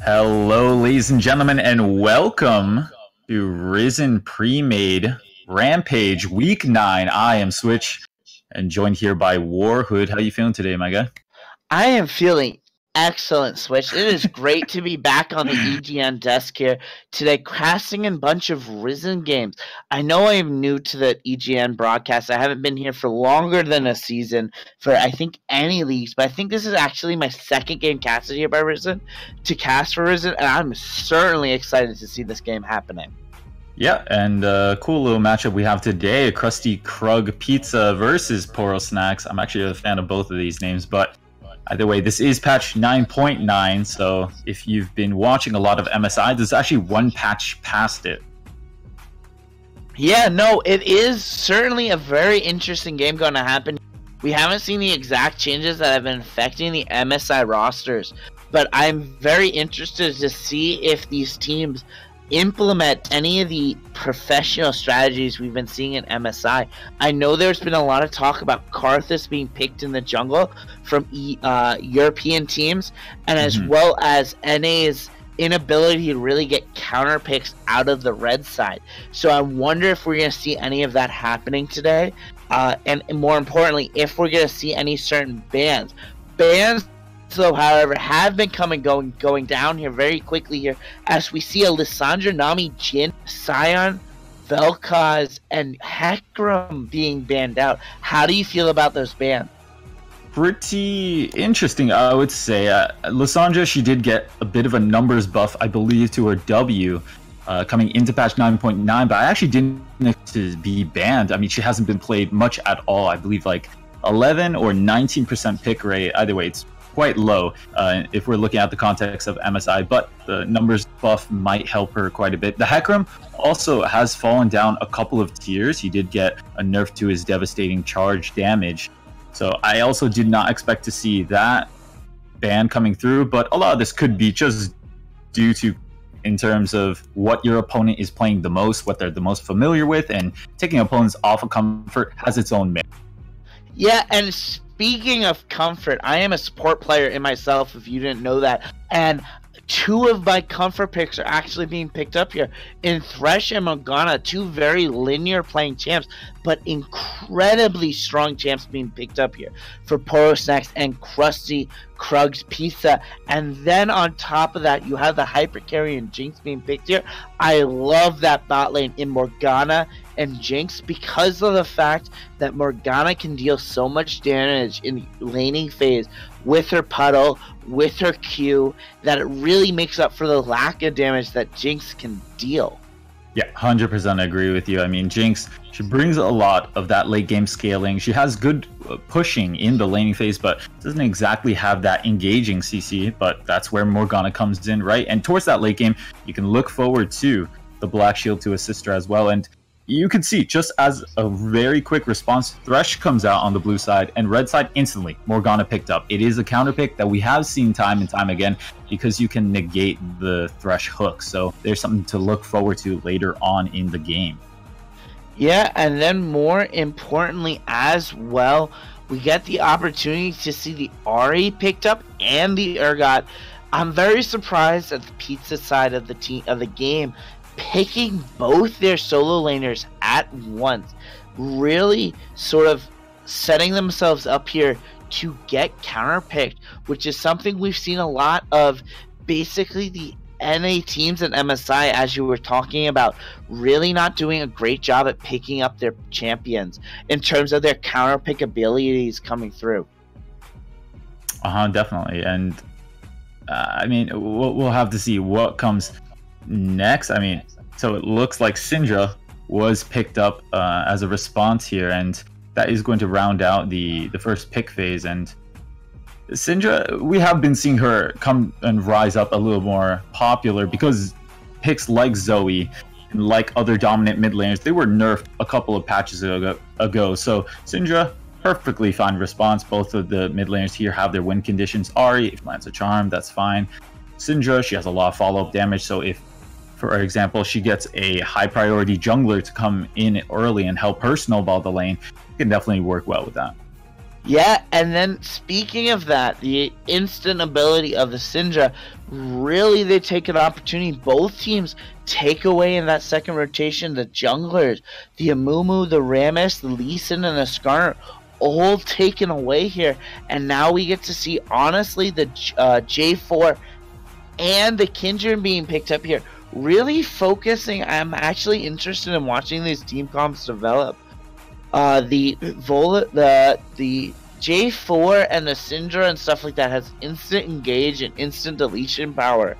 Hello, ladies and gentlemen, and welcome to Risen Premade Rampage Week 9. I am Switch, and joined here by Warhood. How you feeling today, my guy? I am feeling excellent, Switch. It is great to be back on the EGN desk here today, casting a bunch of Risen games. I know I am new to the EGN broadcast. I haven't been here for longer than a season for, I think, any leagues, but I think this is actually my second game casted here by Risen to cast for Risen, and I'm certainly excited to see this game happening. Yeah, and cool little matchup we have today, Krusty Krug Pizza versus Poro Snacks. I'm actually a fan of both of these names, but either way, this is patch 9.9, so if you've been watching a lot of MSI, there's actually one patch past it. Yeah, no, it is certainly a very interesting game going to happen. We haven't seen the exact changes that have been affecting the MSI rosters, but I'm very interested to see if these teams implement any of the professional strategies we've been seeing in MSI. I know there's been a lot of talk about Karthus being picked in the jungle from European teams, and as well as NA's inability to really get counter picks out of the red side. So I wonder if we're going to see any of that happening today, and more importantly, if we're going to see any certain bans. Though, however, have been going down here very quickly here, as we see a Lissandra, Nami, Jin, Sion, Vel'Koz, and Hecarim being banned out. How do you feel about those bans? Pretty interesting, I would say. Lissandra, she did get a bit of a numbers buff, I believe, to her W coming into patch 9.9, but I actually didn't expect to be banned. I mean, she hasn't been played much at all. I believe like 11 or 19% pick rate. Either way, it's quite low if we're looking at the context of MSI, but the numbers buff might help her quite a bit. The Hecarim also has fallen down a couple of tiers. He did get a nerf to his devastating charge damage, so I also did not expect to see that ban coming through, but a lot of this could be just due to in terms of what your opponent is playing the most, what they're the most familiar with, and taking opponents off of comfort has its own merit. Yeah, and speaking of comfort, I am a support player in myself, if you didn't know that, and two of my comfort picks are actually being picked up here in Thresh and Morgana, two very linear playing champs, but incredibly strong champs being picked up here for Poro Snacks and Krusty Krug's Pizza. And then on top of that, you have the Hyper Carry and Jinx being picked here. I love that bot lane in Morgana and Jinx because of the fact that Morgana can deal so much damage in the laning phase with her puddle, with her Q, that it really makes up for the lack of damage that Jinx can deal. Yeah, 100% agree with you. I mean, Jinx, she brings a lot of that late game scaling. She has good pushing in the laning phase, but doesn't exactly have that engaging CC, but that's where Morgana comes in, right? And towards that late game, you can look forward to the Black Shield to assist her as well. And you can see, just as a very quick response, Thresh comes out on the blue side, and red side instantly, Morgana picked up. It is a counter pick that we have seen time and time again because you can negate the Thresh hook. So there's something to look forward to later on in the game. Yeah, and then more importantly as well, we get the opportunity to see the Ahri picked up and the Urgot. I'm very surprised at the pizza side of the game picking both their solo laners at once, really sort of setting themselves up here to get counterpicked, which is something we've seen a lot of. Basically, the NA teams and MSI, as you were talking about, really not doing a great job at picking up their champions in terms of their counterpick abilities coming through. Definitely. And I mean, we'll have to see what comes next. I mean, so it looks like Syndra was picked up as a response here, and that is going to round out the first pick phase. And Syndra, we have been seeing her come and rise up a little more popular because picks like Zoe and like other dominant mid laners, they were nerfed a couple of patches ago. So Syndra, perfectly fine response. Both of the mid laners here have their win conditions. Ahri, if lands a charm, that's fine. Syndra, she has a lot of follow-up damage, so if, for example, she gets a high priority jungler to come in early and help her snowball the lane, it can definitely work well with that. Yeah, and then speaking of that, the instant ability of the Syndra, really they take an opportunity. Both teams take away in that second rotation the junglers, the Amumu, the Rammus, the Lee Sin, and the Skarner, all taken away here. And now we get to see, honestly, the J4 and the Kindred being picked up here. Really focusing, I'm actually interested in watching these team comps develop. The J4 and the Syndra and stuff like that has instant engage and instant deletion power,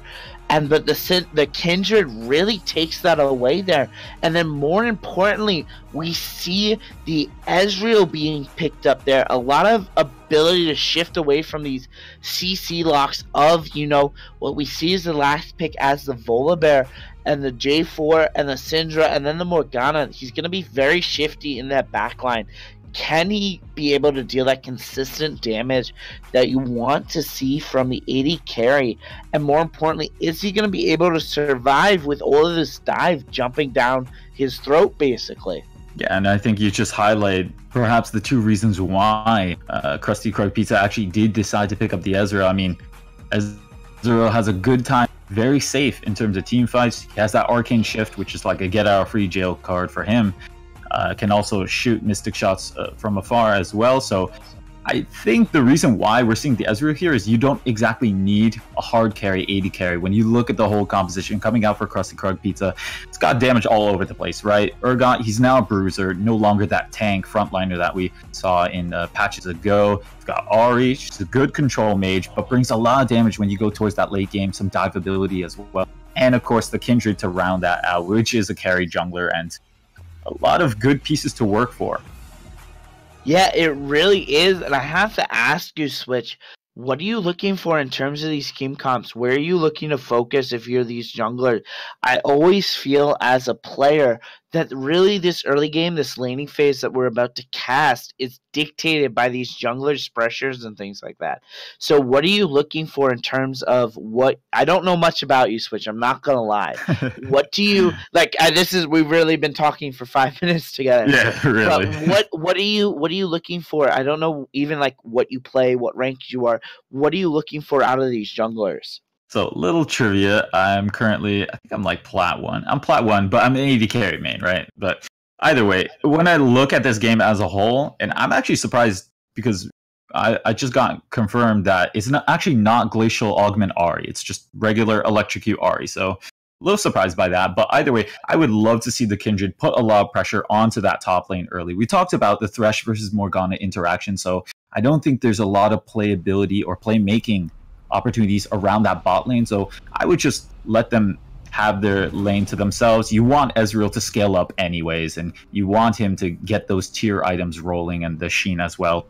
but the Kindred really takes that away there. And then more importantly, we see the Ezreal being picked up there. A lot of ability to shift away from these CC locks of, you know, what we see is the last pick as the Volibear and the J4 and the Syndra and then the Morgana. He's going to be very shifty in that backline. Can he be able to deal that consistent damage that you want to see from the AD carry? And more importantly, is he going to be able to survive with all of this dive jumping down his throat, basically? Yeah, and I think you just highlight perhaps the two reasons why Krusty Krug Pizza actually did decide to pick up the Ezreal. I mean, Ezreal has a good time, very safe in terms of team fights. He has that Arcane Shift, which is like a get-out-of-free jail card for him. Can also shoot Mystic shots from afar as well. So I think the reason why we're seeing the Ezreal here is you don't exactly need a hard carry, AD carry. When you look at the whole composition coming out for Krusty Krug Pizza, it's got damage all over the place, right? Urgot, he's now a bruiser, no longer that tank frontliner that we saw in patches ago. He's got Ahri, she's a good control mage, but brings a lot of damage when you go towards that late game, some dive ability as well. And of course the Kindred to round that out, which is a carry jungler and a lot of good pieces to work for. Yeah, it really is. And I have to ask you, Switch, what are you looking for in terms of these scheme comps? Where are you looking to focus if you're these junglers? I always feel as a player that really this early game, this laning phase that we're about to cast is dictated by these junglers' pressures and things like that. So what are you looking for in terms of what – I don't know much about you, Switch. I'm not going to lie. What do you – like we've really been talking for 5 minutes together. Yeah, really. But what are you looking for? I don't know even like what you play, what rank you are. What are you looking for out of these junglers? So, little trivia, I think I'm like Plat 1. I'm Plat 1, but I'm an AD carry main, right? But either way, when I look at this game as a whole, and I'm actually surprised because I just got confirmed that it's actually not Glacial Augment Ahri. It's just regular Electrocute Ahri. So, a little surprised by that. But either way, I would love to see the Kindred put a lot of pressure onto that top lane early. We talked about the Thresh versus Morgana interaction, so I don't think there's a lot of playability or playmaking opportunities around that bot lane, so I would just let them have their lane to themselves. You want Ezreal to scale up anyways, and you want him to get those tier items rolling and the Sheen as well.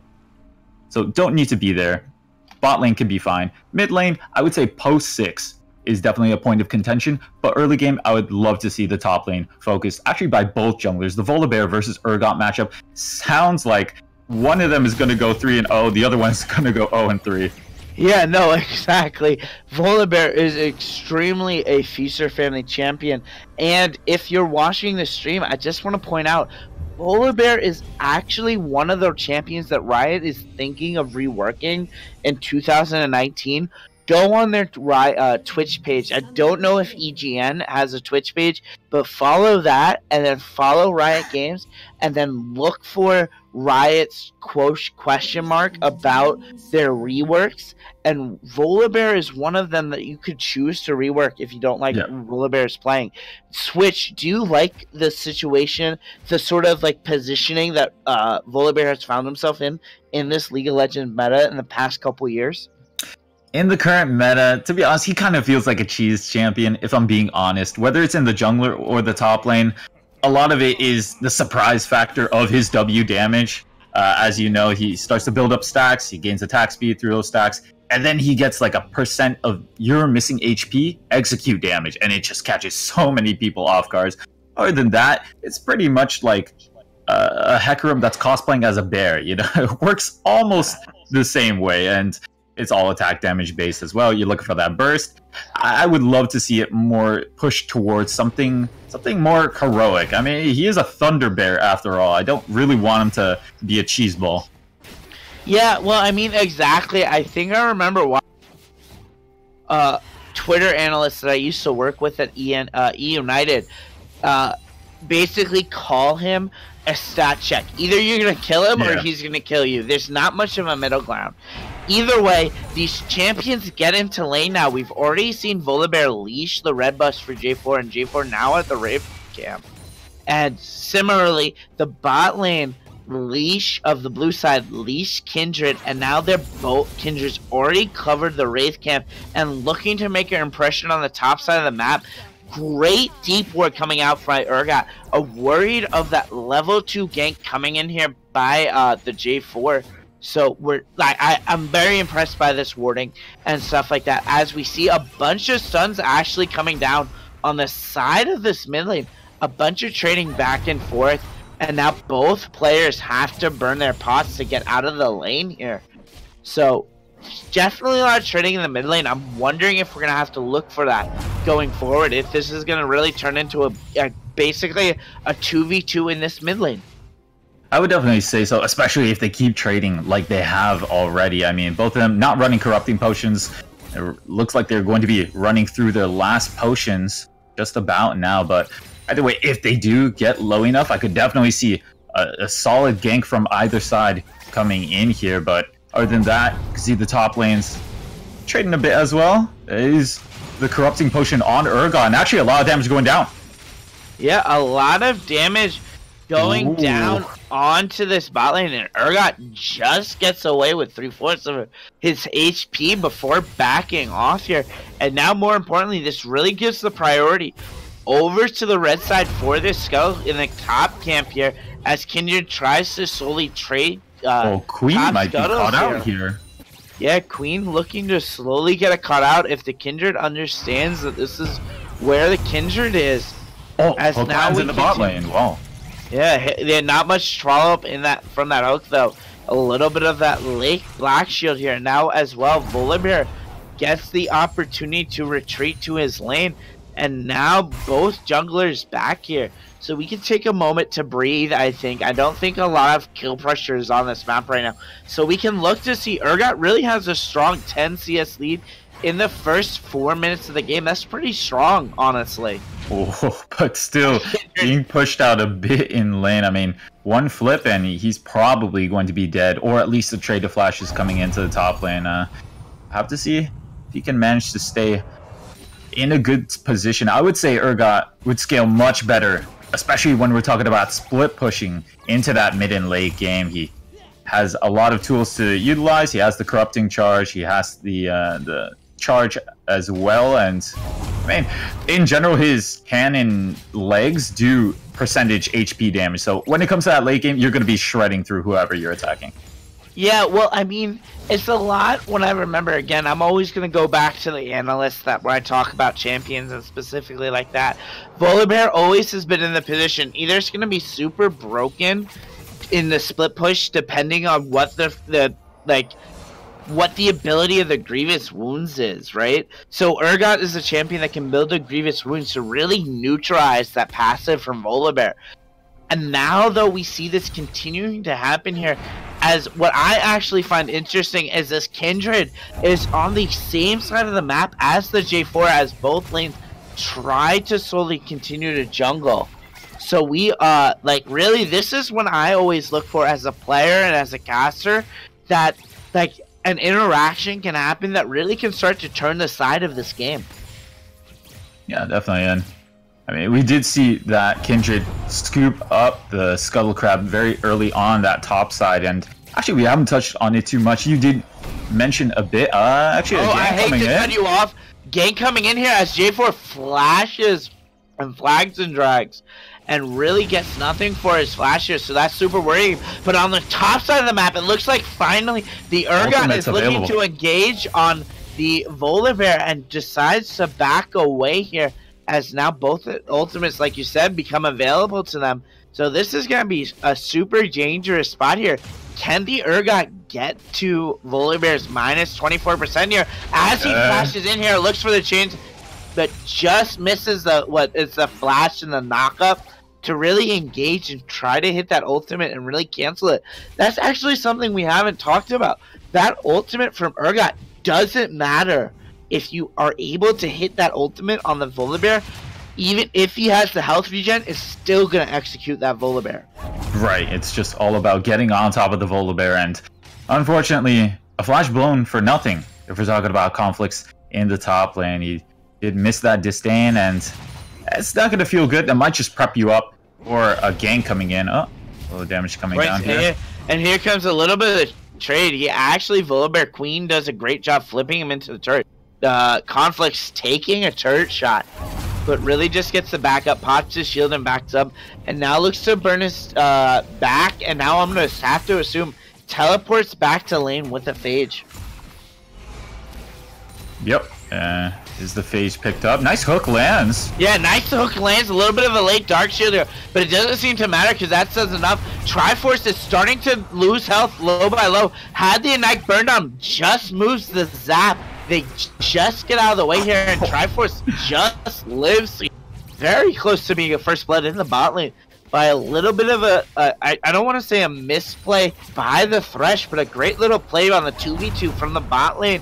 So don't need to be there. Bot lane can be fine. Mid lane, I would say post 6 is definitely a point of contention, but early game, I would love to see the top lane focused actually by both junglers. The Volibear versus Urgot matchup sounds like one of them is going to go 3-0, the other one's going to go 0-3. Yeah, no, exactly. Volibear is extremely a Feaster family champion. And if you're watching the stream, I just want to point out, Volibear is actually one of the champions that Riot is thinking of reworking in 2019. Go on their Twitch page. I don't know if EGN has a Twitch page, but follow that and then follow Riot Games and then look for Riot's question mark about their reworks. And Volibear is one of them that you could choose to rework if you don't like Volibear's playing. Switch, do you like the situation, the sort of like positioning that Volibear has found himself in this League of Legends meta in the past couple years? In the current meta, to be honest, he kind of feels like a cheese champion, if I'm being honest. Whether it's in the jungler or the top lane, a lot of it is the surprise factor of his W damage. As you know, he starts to build up stacks, he gains attack speed through those stacks, and then he gets like a % of your missing HP execute damage, and it just catches so many people off guard. Other than that, it's pretty much like a Hecarim that's cosplaying as a bear, you know? It works almost the same way, and it's all attack damage based as well. You're looking for that burst. I would love to see it more pushed towards something more heroic. I mean, he is a Thunder Bear after all. I don't really want him to be a cheese ball. Yeah, well, I mean, exactly. I think I remember why Twitter analysts that I used to work with at E United basically call him a stat check. Either you're going to kill him or he's going to kill you. There's not much of a middle ground. Either way, these champions get into lane now. We've already seen Volibear leash the red bus for J4, and J4 now at the Raven camp. And similarly, the bot lane leash of the blue side leash Kindred, and now they're both Kindred's already covered the Wraith camp and looking to make an impression on the top side of the map. Great deep work coming out by Urgot. Worried of that level 2 gank coming in here by the J4. So I'm very impressed by this warding and stuff like that, as we see a bunch of stuns actually coming down on the side of this mid lane. A bunch of trading back and forth, and now both players have to burn their pots to get out of the lane here. So definitely a lot of trading in the mid lane. I'm wondering if we're gonna have to look for that going forward, if this is gonna really turn into basically a 2v2 in this mid lane. I would definitely say so, especially if they keep trading like they have already. I mean, both of them not running corrupting potions. It looks like they're going to be running through their last potions just about now, but either way, if they do get low enough, I could definitely see a solid gank from either side coming in here. But other than that, you can see the top lanes trading a bit as well. Is the corrupting potion on Urgot, and actually a lot of damage going down. Yeah, a lot of damage going down onto this bot lane, and Urgot just gets away with 3/4 of his HP before backing off here. And now, more importantly, this really gives the priority over to the red side for this Skull in the top camp here, as Kindred tries to slowly trade. Queen might be caught out here. Yeah, Queen looking to slowly get a cut out if the Kindred understands that this is where the Kindred is. As now in the bot lane. Wow. Yeah, they had not much follow-up in that from that hook though. A little bit of that Lake Black Shield here now as well. Volibear gets the opportunity to retreat to his lane, and now both junglers back here. So we can take a moment to breathe, I think. I don't think a lot of kill pressure is on this map right now. So we can look to see Urgot really has a strong 10 CS lead in the first 4 minutes of the game. That's pretty strong, honestly. Oh, but still being pushed out a bit in lane. I mean, one flip and he's probably going to be dead, or at least the trade to flash is coming into the top lane. Have to see if he can manage to stay in a good position. I would say Urgot would scale much better, especially when we're talking about split pushing into that mid and late game. He has a lot of tools to utilize. He has the corrupting charge. He has the charge as well, and I mean, in general, his cannon legs do percentage HP damage. So when it comes to that late game, you're going to be shredding through whoever you're attacking. Yeah, well, I mean, it's a lot when I remember, again, I'm always going to go back to the analysts that when I talk about champions and specifically like that. Volibear always has been in the position, either it's going to be super broken in the split push, depending on what what the ability of the Grievous Wounds is, right? So Urgot is a champion that can build a Grievous Wounds to really neutralize that passive from Volibear. And now, though, we see this continuing to happen here, as what I actually find interesting is this Kindred is on the same side of the map as the J4, as both lanes try to slowly continue to jungle. So we, really, this is what I always look for as a player and as a caster, that, an interaction can happen that really can start to turn the side of this game. Yeah, definitely. And I mean, we did see that Kindred scoop up the Scuttle Crab very early on that top side, and actually we haven't touched on it too much. You did mention a bit. Actually, a I hate to cut you off. Gank coming in here as J4 flashes and flags and drags, and really gets nothing for his flashes, so that's super worrying. But on the top side of the map, it looks like finally the Urgot is looking to engage on the Volibear and decides to back away here, as now both ultimates, like you said, become available to them. So this is going to be a super dangerous spot here. Can the Urgot get to Volibear's minus 24% here? As he flashes in here, looks for the change, but just misses the flash and the knockup. to really engage and try to hit that ultimate and really cancel it. That's actually something we haven't talked about. That ultimate from Urgot doesn't matter if you are able to hit that ultimate on the Volibear. Even if he has the health regen, it's still going to execute that Volibear. Right, it's just all about getting on top of the Volibear, and unfortunately, a flash blown for nothing. If we're talking about conflicts in the top lane, he did miss that disdain, and it's not going to feel good. That might just prep you up for a gank coming in. Oh, a little damage coming down here. And here comes a little bit of trade. He actually, Volibear Queen does a great job flipping him into the turret. Conflict's taking a turret shot, but really just gets the backup, pops his shield and backs up, and now looks to burn his back, and now I'm going to have to assume teleports back to lane with a phage. Yep. Is the phage picked up? Nice hook lands. Yeah, nice hook lands. A little bit of a late dark shield here, but it doesn't seem to matter because that says enough. Triforce is starting to lose health low by low. Had the Ignite burned on, just moves the zap. They just get out of the way here, and Triforce just lives very close to being a first blood in the bot lane by a little bit of I don't want to say a misplay by the Thresh, but a great little play on the 2v2 from the bot lane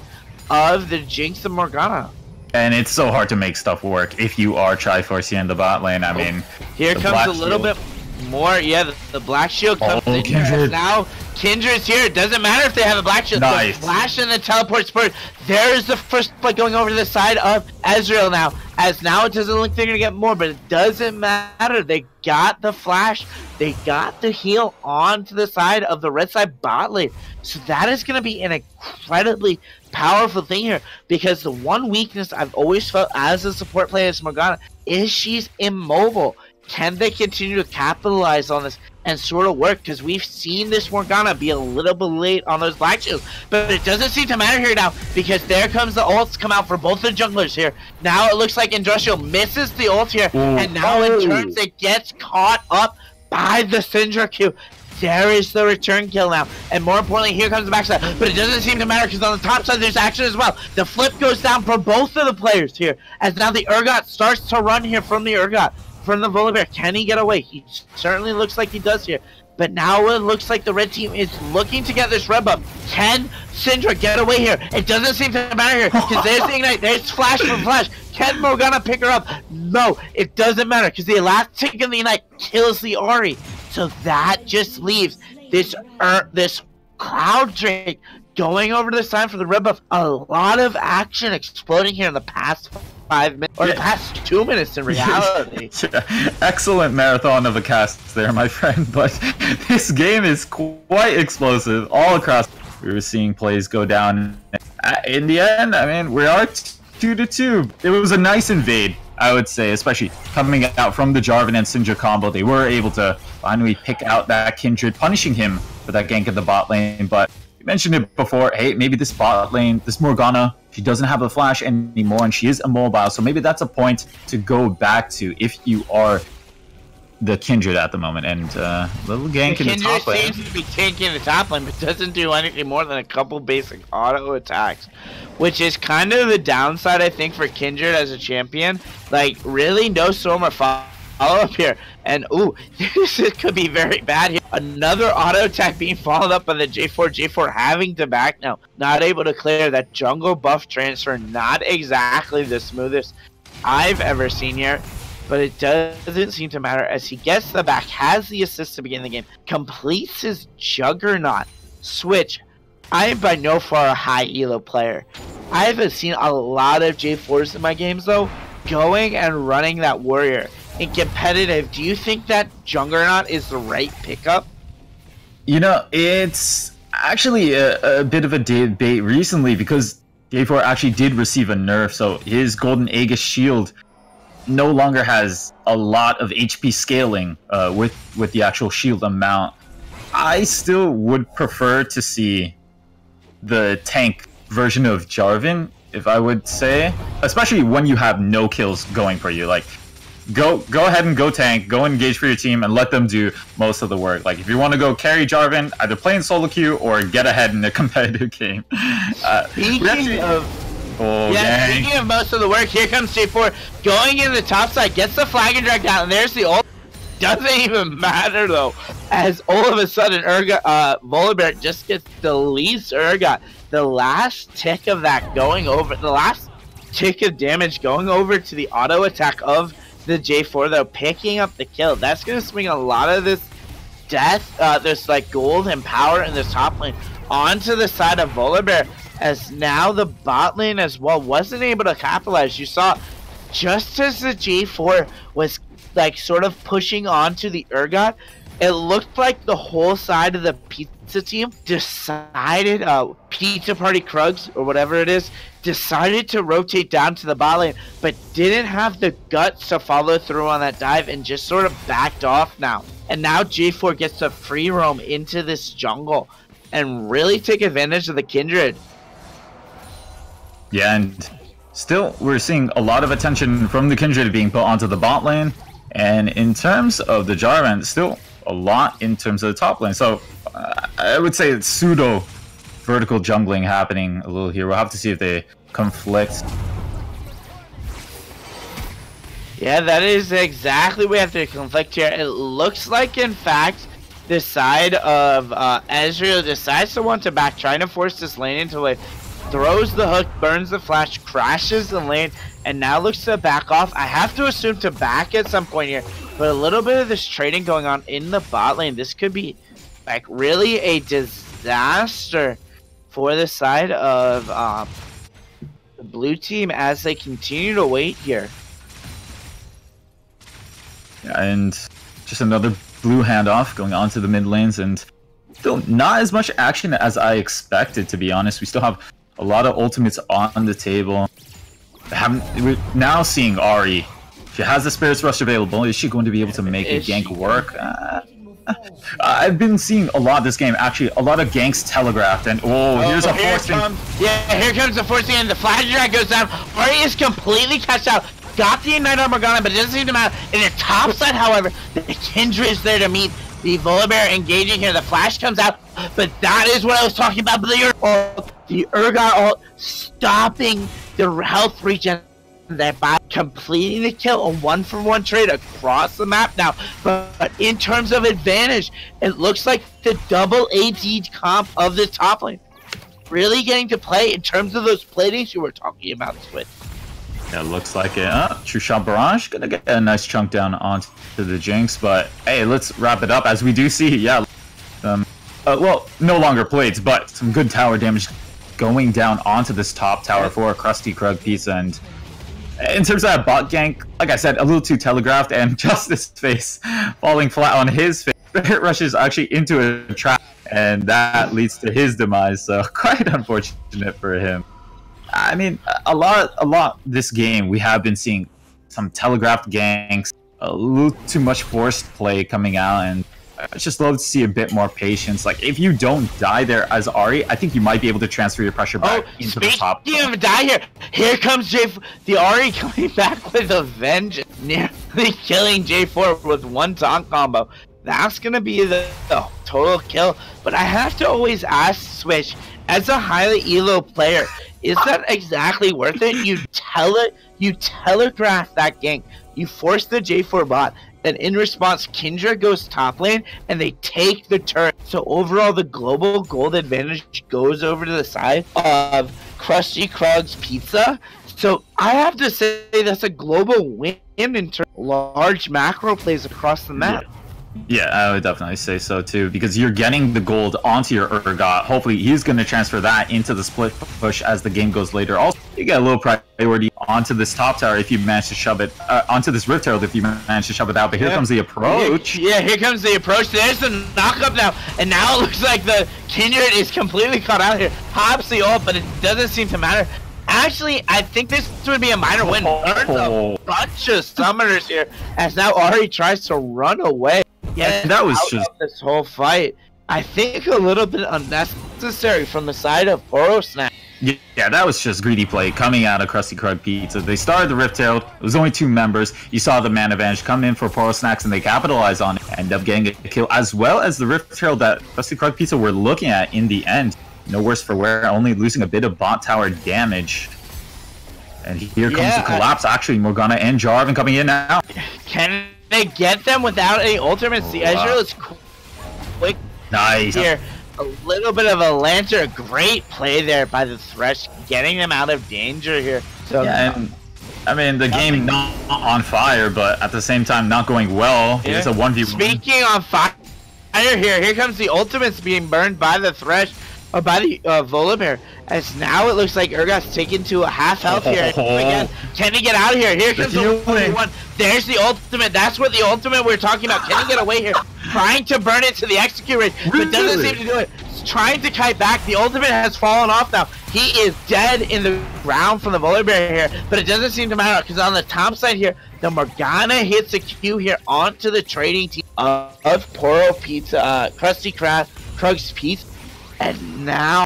of the Jinx and Morgana. And it's so hard to make stuff work if you are Triforce here in the bot lane. I mean, here comes a little bit more. Yeah, the black shield comes in here. Now Kindred's here. It doesn't matter if they have a black shield. Nice. The flash and the teleport spurt. There's the first play going over to the side of Ezreal now. As now it doesn't look like they're going to get more, but it doesn't matter. They got the flash. They got the heal onto the side of the red side bot lane. So that is going to be an incredibly powerful thing here, because the one weakness I've always felt as a support player as Morgana is she's immobile. Can they continue to capitalize on this and sort of work? Because we've seen this Morgana be a little bit late on those black shields, but it doesn't seem to matter here now, because there comes the ults come out for both the junglers here. Now it looks like Industrial misses the ult here, and now in turns it gets caught up by the Syndra Q. There is the return kill now, and more importantly, here comes the backside. But it doesn't seem to matter because on the top side there's action as well. The flip goes down for both of the players here, as now the Urgot starts to run here from the Urgot, from the Volibear. Can he get away? He certainly looks like he does here. But now it looks like the red team is looking to get this red buff. Can Syndra get away here? It doesn't seem to matter here, because there's the Ignite, there's Flash from Flash. Can Morgana pick her up? No, it doesn't matter, because the last tick in the Ignite kills the Ahri. So that just leaves this Cloud Drake going over to the side for the red buff. A lot of action exploding here in the past 5 minutes, or the past 2 minutes in reality. Excellent marathon of a cast there, my friend, but this game is quite explosive all across. We were seeing plays go down. In the end, I mean, we are 2-2. It was a nice invade, I would say, especially coming out from the Jarvan and Syndra combo. They were able to finally pick out that Kindred, punishing him for that gank at the bot lane. But you mentioned it before, hey, maybe this bot lane, this Morgana, she doesn't have a flash anymore, and she is immobile, so maybe that's a point to go back to if you are the Kindred at the moment. And little gank in the top lane. Kindred seems to be tanking the top lane, but doesn't do anything more than a couple basic auto attacks, which is kind of the downside, I think, for Kindred as a champion. Like, really no storm or follow-up here. And, ooh, this could be very bad here. Another auto attack being followed up by the J4 having to back now. Not able to clear that jungle buff transfer. Not exactly the smoothest I've ever seen here. But it doesn't seem to matter, as he gets the back, has the assist to begin the game, completes his Juggernaut switch. I am by no far a high elo player. I haven't seen a lot of J4s in my games though, going and running that warrior. In competitive, do you think that Juggernaut is the right pickup? You know, it's actually a bit of a debate recently, because J4 actually did receive a nerf, so his Golden Aegis shield no longer has a lot of HP scaling with the actual shield amount. I still would prefer to see the tank version of Jarvan, if I would say, especially when you have no kills going for you. Like, go ahead and go tank, go engage for your team, and let them do most of the work. Like, if you want to go carry Jarvan, either play in solo queue or get ahead in a competitive game. Speaking of most of the work, here comes J4 going in the top side, gets the flag and drag down, and there's the ult. doesn't even matter though, as all of a sudden Volibear just gets the least Urgot. The last tick of that going over, the last tick of damage going over to the auto attack of the J4 though, picking up the kill. That's gonna swing a lot of this death, this like gold and power in this top lane onto the side of Volibear, as now the bot lane as well wasn't able to capitalize. You saw just as the J4 was like sort of pushing onto the Urgot, it looked like the whole side of the pizza team decided, Pizza Party Krugs or whatever it is, decided to rotate down to the bot lane, but didn't have the guts to follow through on that dive and just sort of backed off now. And now J4 gets to free roam into this jungle and really take advantage of the Kindred. Yeah, and still we're seeing a lot of attention from the Kindred being put onto the bot lane. And in terms of the Jarvan, still a lot in terms of the top lane. So I would say it's pseudo vertical jungling happening a little here. We'll have to see if they conflict. Yeah, that is exactly what we have to conflict here. It looks like, in fact, the side of Ezreal decides to want to back, trying to force this lane into a throws the hook, burns the flash, crashes the lane, and now looks to back off. I have to assume to back at some point here, but a little bit of this trading going on in the bot lane. This could be like really a disaster for the side of the blue team as they continue to wait here. Yeah, and just another blue handoff going on to the mid lanes, and still not as much action as I expected, to be honest. We still have a lot of ultimates on the table. We're now seeing Ahri. She has the Spirit's Rush available. Is she going to be able to make a gank work? I've been seeing a lot this game, actually, a lot of ganks telegraphed, and here's a forcing. Yeah, here comes the forcing, and the flash drag goes down. Ahri is completely catched out. Got the Ignite on Morgana, but it doesn't seem to matter. In the top side, however, the Kindred is there to meet the Volibear engaging here. The flash comes out, but that is what I was talking about. The Urgot ult stopping the health regen there by completing the kill, a 1-for-1 trade across the map now. But in terms of advantage, it looks like the double AD comp of the top lane really getting to play in terms of those platings you were talking about, Switch. Yeah, looks like it. True Shot Barrage gonna get a nice chunk down onto the Jinx, but hey, let's wrap it up as we do see, yeah, well, no longer plates, but some good tower damage going down onto this top tower for Krusty, Krug, Pizza, and in terms of that bot gank, like I said, a little too telegraphed, and Justice's face falling flat on his face. It rushes actually into a trap, and that leads to his demise, so quite unfortunate for him. I mean, a lot this game, we have been seeing some telegraphed ganks, a little too much forced play coming out, and I just love to see a bit more patience. Like, if you don't die there as Ahri, I think you might be able to transfer your pressure back into the top. Speaking of die here comes the Ahri coming back with a vengeance, nearly killing J4 with one taunt combo. That's going to be the total kill. But I have to always ask, Swish, as a highly elo player, is that exactly worth it? You telegraph that gank. You force the J4 bot, and in response, Kindred goes top lane, and they take the turn. So overall, the global gold advantage goes over to the side of Krusty, Krug's Pizza. So I have to say that's a global win in terms of large macro plays across the map. Yeah, I would definitely say so too, because you're getting the gold onto your Urgot. Hopefully he's going to transfer that into the split push as the game goes later. Also, you get a little priority onto this top tower if you manage to shove it, onto this Rift Herald if you manage to shove it out. But here comes the approach. Yeah, here comes the approach. There's the knock-up now, and now it looks like the Kindred is completely caught out here. Pops the ult, but it doesn't seem to matter. Actually, I think this would be a minor win. There's a bunch of summoners here, as now Ahri tries to run away. Yeah, that was just this whole fight. I think a little bit unnecessary from the side of Poro Snaccs. Yeah, that was just greedy play coming out of Krusty Krug Pizza. They started the Rift Herald. It was only 2 members. You saw the man advantage come in for Poro Snacks, and they capitalized on it. End up getting a kill, as well as the Rift Herald that Krusty Krug Pizza were looking at in the end. No worse for wear, only losing a bit of bot tower damage. And here comes the collapse. Actually, Morgana and Jarvan coming in now. they get them without any ultimates? The Ezreal is quick. Nice. Here, a little bit of a lantern. Great play there by the Thresh, getting them out of danger here. So yeah, and I mean the game not on fire, but at the same time not going well. It's a 1v1. Speaking on fire here comes the ultimates being burned by the Thresh, or by the Volibear. As now it looks like Urgot's taken to a half health here. Again, can he get out of here? Here comes the 1v1. There's the ultimate. That's what the ultimate we're talking about. Can he get away here? Trying to burn it to the execute range, but doesn't seem to do it. Trying to kite back. The ultimate has fallen off now. He is dead in the ground from the Volibear here, but it doesn't seem to matter because on the top side here, the Morgana hits a Q here onto the trading team of Poro Pizza, Krusty Krug's Pizza, and now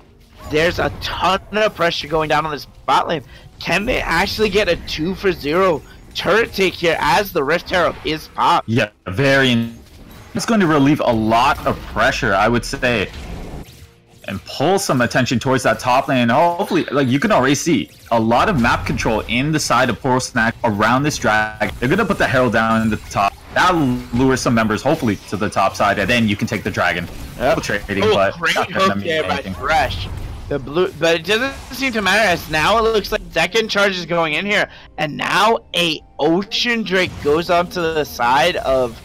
there's a ton of pressure going down on this bot lane. Can they actually get a 2-for-0 turret take here as the Rift Herald is popped? Yeah, it's going to relieve a lot of pressure, I would say, and pull some attention towards that top lane. And hopefully, like, you can already see a lot of map control in the side of Poro Snacks around this drag. They're going to put the Herald down in the top. That'll lure some members, hopefully, to the top side, and then you can take the dragon. Yep. Trading, but great hook there by Thresh. The blue, but it doesn't seem to matter as now it looks like second charge is going in here, and now a Ocean Drake goes onto the side of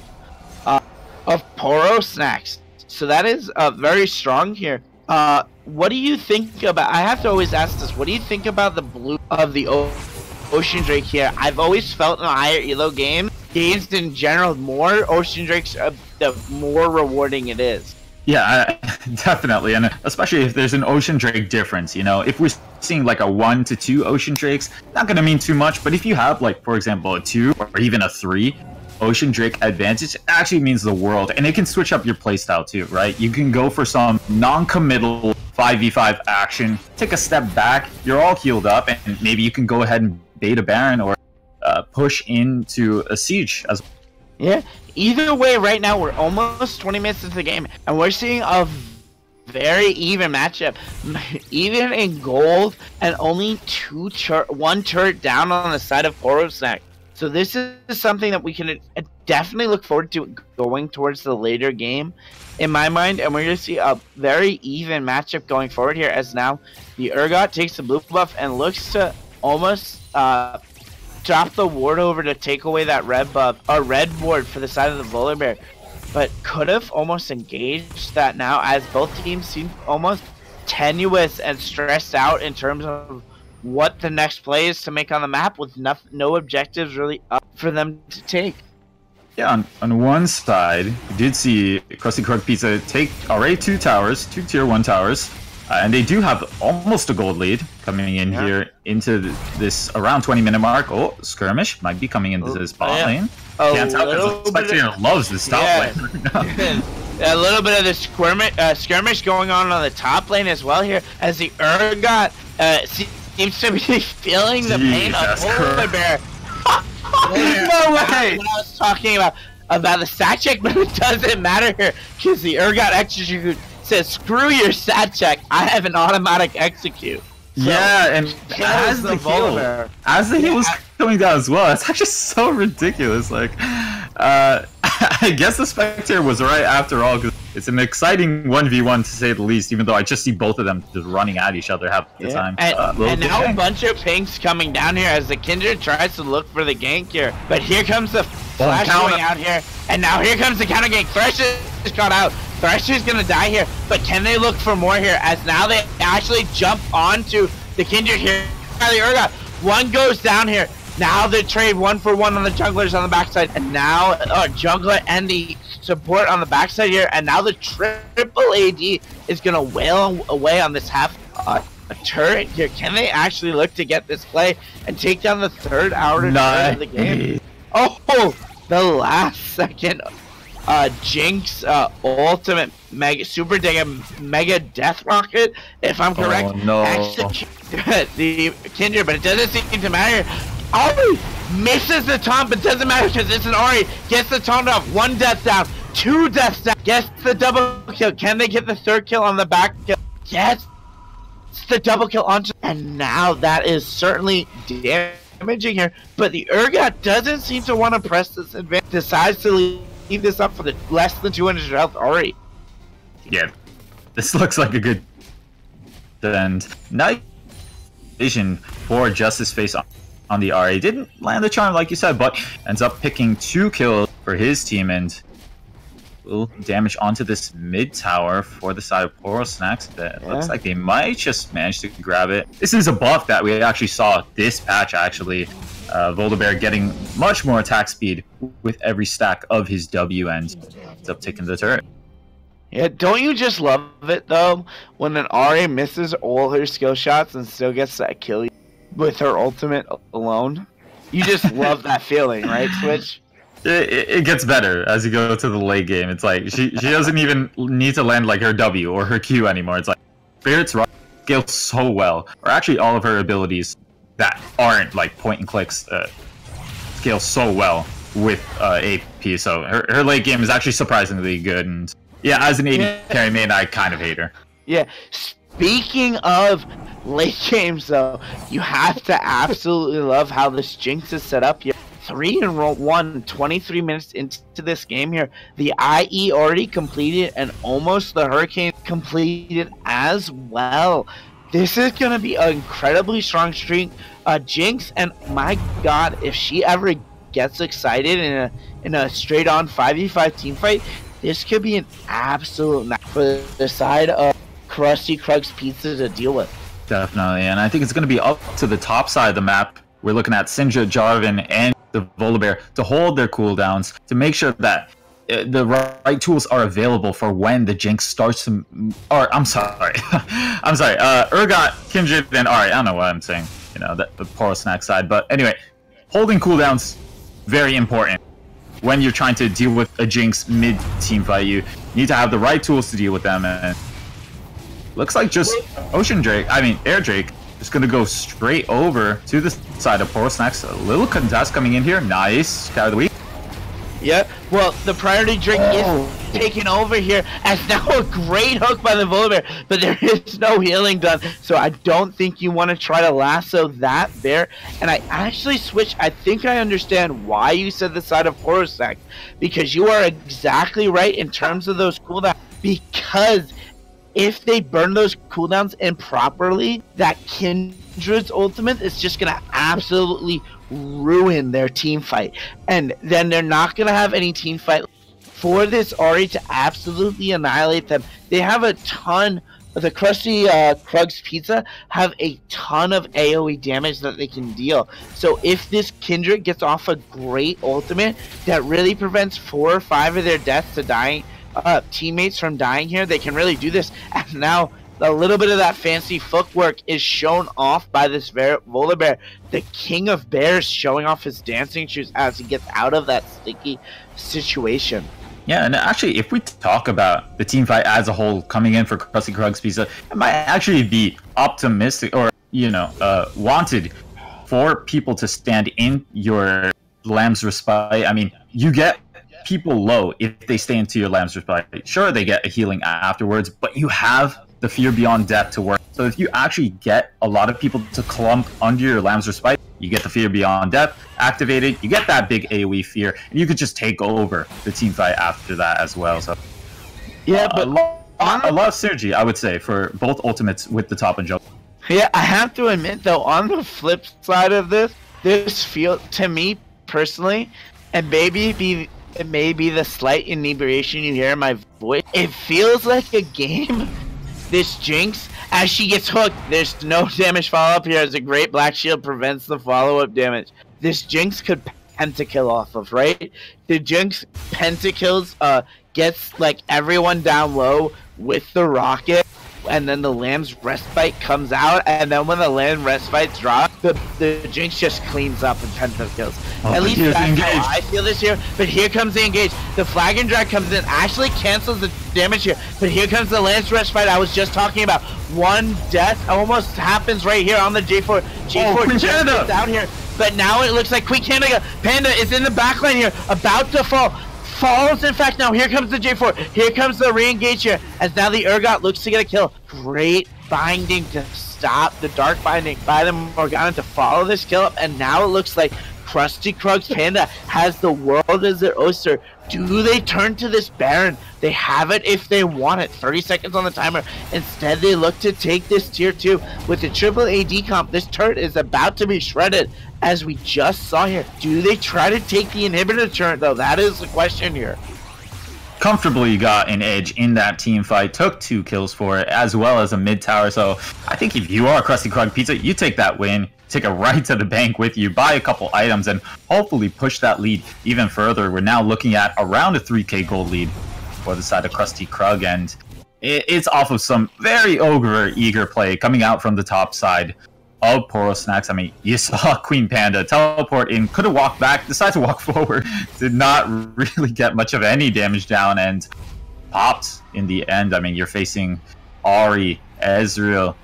Poro Snacks. So that is very strong here. What do you think about? I have to always ask this. What do you think about the blue of the Ocean Drake here? I've always felt in the higher elo games in general, more Ocean Drakes, the more rewarding it is. Yeah, definitely, and especially if there's an Ocean Drake difference, you know, if we're seeing like a 1 to 2 Ocean Drakes, not gonna mean too much, but if you have, like, for example, a 2 or even a 3 Ocean Drake advantage, it actually means the world, and it can switch up your playstyle too, right? You can go for some non-committal 5v5 action, take a step back, you're all healed up, and maybe you can go ahead and bait a Baron or push into a siege as well. Yeah, either way, right now we're almost 20 minutes into the game, and we're seeing a very even matchup, even in gold, and only one turret down on the side of Poro Snack. So this is something that we can definitely look forward to going towards the later game, in my mind, and we're going to see a very even matchup going forward here, as now the Urgot takes the blue buff and looks to almost drop the ward over to take away that red buff, or red ward for the side of the Volibear, but could have almost engaged that now, as both teams seem almost tenuous and stressed out in terms of what the next play is to make on the map, with no objectives really up for them to take. Yeah, on one side, we did see Krusty Krug Pizza take already 2 towers, 2 tier 1 towers, and they do have almost a gold lead coming in here into this around 20-minute mark. Oh, skirmish might be coming into this bot lane. Can't tell because the spectator loves this top lane. A little bit of the skirmish going on the top lane as well here, as the Urgot seems to be feeling the pain of Volibear. No way! What I was talking about the stat check, but it doesn't matter here because the Urgot execute says, "Screw your stat check. I have an automatic execute." So, yeah, and as the heal was coming down as well, it's actually so ridiculous. Like, I guess the spectator was right after all, because it's an exciting 1v1 to say the least, even though I just see both of them just running at each other half the time. And now a bunch of pinks coming down here as the Kindred tries to look for the gank here. But here comes the flash going out here, and now here comes the counter gank. Thresh is caught out. Thresh is gonna die here, but can they look for more here, as now they actually jump onto the Kindred here. The Urgot, one goes down here. Now they trade 1-for-1 on the junglers on the backside, and now jungler and the support on the backside here, and now the triple AD is gonna wail away on this half turret here. Can they actually look to get this play and take down the third outer turret of the game? Oh, the last second Jinx ultimate super mega death rocket, if I'm correct. Oh no! The Kindred, but it doesn't seem to matter. Ari misses the taunt, but doesn't matter because it's an Ari. Gets the taunt off. 1 death down, 2 deaths down. Gets the double kill. Can they get the 3rd kill on the back kill? Yes. It's the double kill on. And now that is certainly damaging here, but the Urgot doesn't seem to want to press this advantage. Decides to leave this up for the less than 200 health Ari. Yeah, this looks like a good end. Nice vision for Justice Face on the Ari. Didn't land the charm like you said, but ends up picking 2 kills for his team and will damage onto this mid tower for the side of Poro Snacks. That looks like they might just manage to grab it. This is a buff that we actually saw this patch actually. Volibear getting much more attack speed with every stack of his W and ends up taking the turret. Yeah, don't you just love it though when an Ari misses all her skill shots and still gets that kill with her ultimate alone? You just love that feeling, right, Switch? It gets better as you go to the late game. It's like she doesn't even need to land like her W or her Q anymore. It's like Spirit's Rock scales so well, or actually all of her abilities that aren't like point and clicks scale so well with AP. So her late game is actually surprisingly good. And yeah, as an AD carry main, I kind of hate her. Yeah. Speaking of late games, though, you have to absolutely love how this Jinx is set up here. 3-1, 23 minutes into this game here. The IE already completed and almost the Hurricane completed as well. This is going to be an incredibly strong streak. Jinx, and my god, if she ever gets excited in a straight-on 5v5 team fight, this could be an absolute night for the side of Krusty Krug's Pizza to deal with. Definitely, and I think it's going to be up to the top side of the map. We're looking at Sinja, Jarvan, and the Volibear to hold their cooldowns, to make sure that the right tools are available for when the Jinx starts to... Or, I'm sorry. I'm sorry. Urgot, Kindred, and Ari. I don't know what I'm saying. You know, the Poro Snack side. But anyway, holding cooldowns, very important. When you're trying to deal with a Jinx mid-team fight, you need to have the right tools to deal with them. And looks like just Air Drake is going to go straight over to the side of Poro Snacks. A little contest coming in here. Nice. Carry the week. Yeah, well, the priority drink is taken over here as now a great hook by the Volibear, but there is no healing done, so I don't think you want to try to lasso that bear. And I actually switched. I think I understand why you said the side of Poro Snacks, because you are exactly right in terms of those cooldowns, because if they burn those cooldowns improperly, that Kindred's ultimate is just going to absolutely ruin their team fight. And then they're not going to have any team fight for this Ari to absolutely annihilate them. They have a ton, the Krusty Krug's Pizza have a ton of AoE damage that they can deal. So if this Kindred gets off a great ultimate that really prevents 4 or 5 of their deaths to dying, teammates from dying here, they can really do this. And now a little bit of that fancy footwork is shown off by this Volibear, the king of bears, showing off his dancing shoes as he gets out of that sticky situation. Yeah, and actually, if we talk about the team fight as a whole coming in for Krusty Krug's Pizza, it might actually be optimistic or, you know, wanted for people to stand in your Lamb's Respite. I mean, you get people low if they stay into your Lamb's Respite. Sure, they get a healing afterwards, but you have the Fear Beyond Death to work. So if you actually get a lot of people to clump under your Lamb's Respite, you get the Fear Beyond Death activated, you get that big AoE fear, and you could just take over the team fight after that as well. So yeah, but a lot of synergy, I would say, for both ultimates with the top and jump. Yeah, I have to admit though, on the flip side of this feels to me personally, and maybe it may be the slight inebriation you hear in my voice, it feels like a game. This Jinx, as she gets hooked, there's no damage follow-up here as a great Black Shield prevents the follow-up damage. This Jinx could pentakill off of, right? The Jinx pentakills gets like everyone down low with the rocket, and then the Lamb's Respite comes out, and then when the Lamb's Respite drops, the Jinx just cleans up and pentakills. At least that's how I feel this year. But here comes the engage. The Flag and Drag comes in, actually cancels the damage here. But here comes the Lamb's Respite I was just talking about. One death almost happens right here on the J4. J4 just gets out here. But now it looks like Queen Canada Panda is in the backline here, about to fall. Falls, in fact. Now here comes the J4. Here comes the re-engage here, as now the Urgot looks to get a kill. Great binding to stop the Dark Binding by the Morgana to follow this kill up, and now it looks like Krusty Krug's Panda has the world as their oyster. Do they turn to this Baron? They have it if they want it. 30 seconds on the timer. Instead, they look to take this tier 2 with the triple AD comp. This turret is about to be shredded, as we just saw here. Do they try to take the inhibitor turret, though? That is the question here. Comfortably got an edge in that team fight, took 2 kills for it, as well as a mid tower. So I think if you are Krusty Krug Pizza, you take that win, take it right to the bank with you, buy a couple items, and hopefully push that lead even further. We're now looking at around a 3k gold lead for the side of Krusty Krug, and it's off of some very eager play coming out from the top side of Poro Snacks. I mean, you saw Queen Panda teleport in, could have walked back, decided to walk forward, did not really get much of any damage down, and popped in the end. I mean, you're facing Ahri, Ezreal,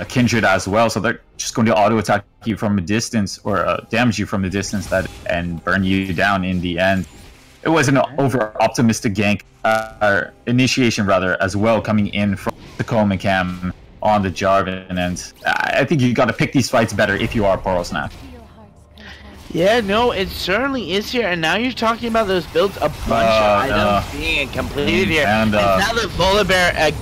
Kindred as well, so they're just going to auto attack you from a distance, or damage you from a distance, and burn you down in the end. It was an over optimistic gank, initiation rather, as well, coming in from the Cam on the Jarvan, and I think you got to pick these fights better if you are Poro Snack. Yeah, no, it certainly is here, and now you're talking about those builds, a bunch of items being completed here, and now the Volibear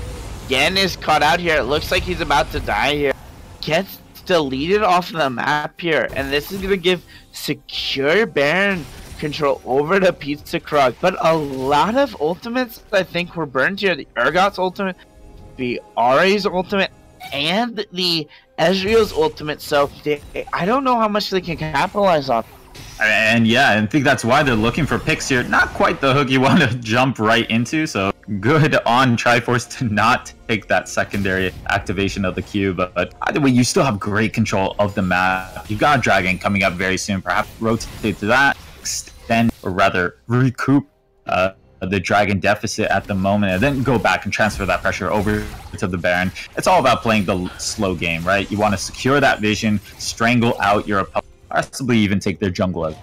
again is caught out here. It looks like he's about to die here. Gets deleted off the map here, and this is going to give secure Baron control over to Pizza Krug, but a lot of ultimates I think were burned here. The Urgot's ultimate, the Ahri's ultimate, and the Ezreal's ultimate, so I don't know how much they can capitalize on. And yeah, I think that's why they're looking for picks here. Not quite the hook you want to jump right into, so good on Triforce to not take that secondary activation of the Q, but either way, you still have great control of the map. You've got a Dragon coming up very soon, perhaps rotate to that, extend, or rather recoup the Dragon deficit at the moment, and then go back and transfer that pressure over to the Baron. It's all about playing the slow game, right? You want to secure that vision, strangle out your opponent, possibly even take their jungle out.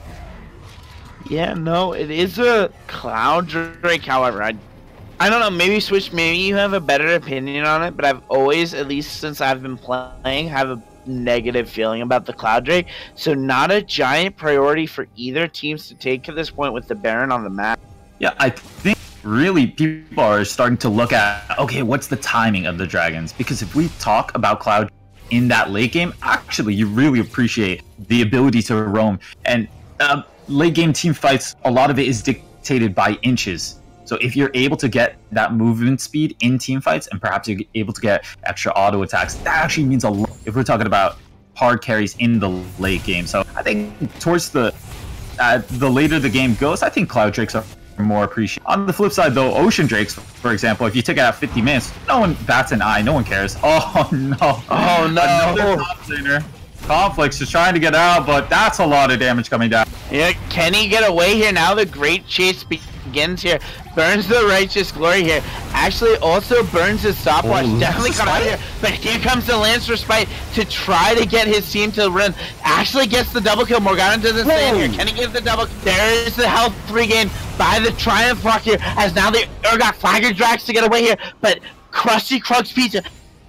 Yeah, no, it is a Cloud Drake, however. I don't know, maybe Switch, maybe you have a better opinion on it, but I've always, at least since I've been playing, have a negative feeling about the Cloud Drake. So not a giant priority for either teams to take at this point with the Baron on the map. Yeah, I think really people are starting to look at, okay, what's the timing of the Dragons? Because if we talk about Cloud in that late game, actually you really appreciate the ability to roam. And late game team fights, a lot of it is dictated by inches. So if you're able to get that movement speed in team fights, and perhaps you're able to get extra auto attacks, that actually means a lot if we're talking about hard carries in the late game. So I think towards the later the game goes, I think Cloud Drakes are more appreciated. On the flip side though, Ocean Drakes, for example, if you take it out 50 minutes, no one bats an eye, no one cares. Oh no. Oh no. Another top laner. Conflicts just trying to get out, but that's a lot of damage coming down. Yeah, can he get away here? Now the great chase begins here. Burns the Righteous Glory here. Actually also burns his stopwatch. Definitely cut out here. But here comes the Lance Respite to try to get his team to run. Actually gets the double kill. Morgana doesn't stay in here. Can he get the double? There is the health regain by the Triumph Rock here, as now the Urgot Flagger Drax to get away here. But Krusty Krug's Pizza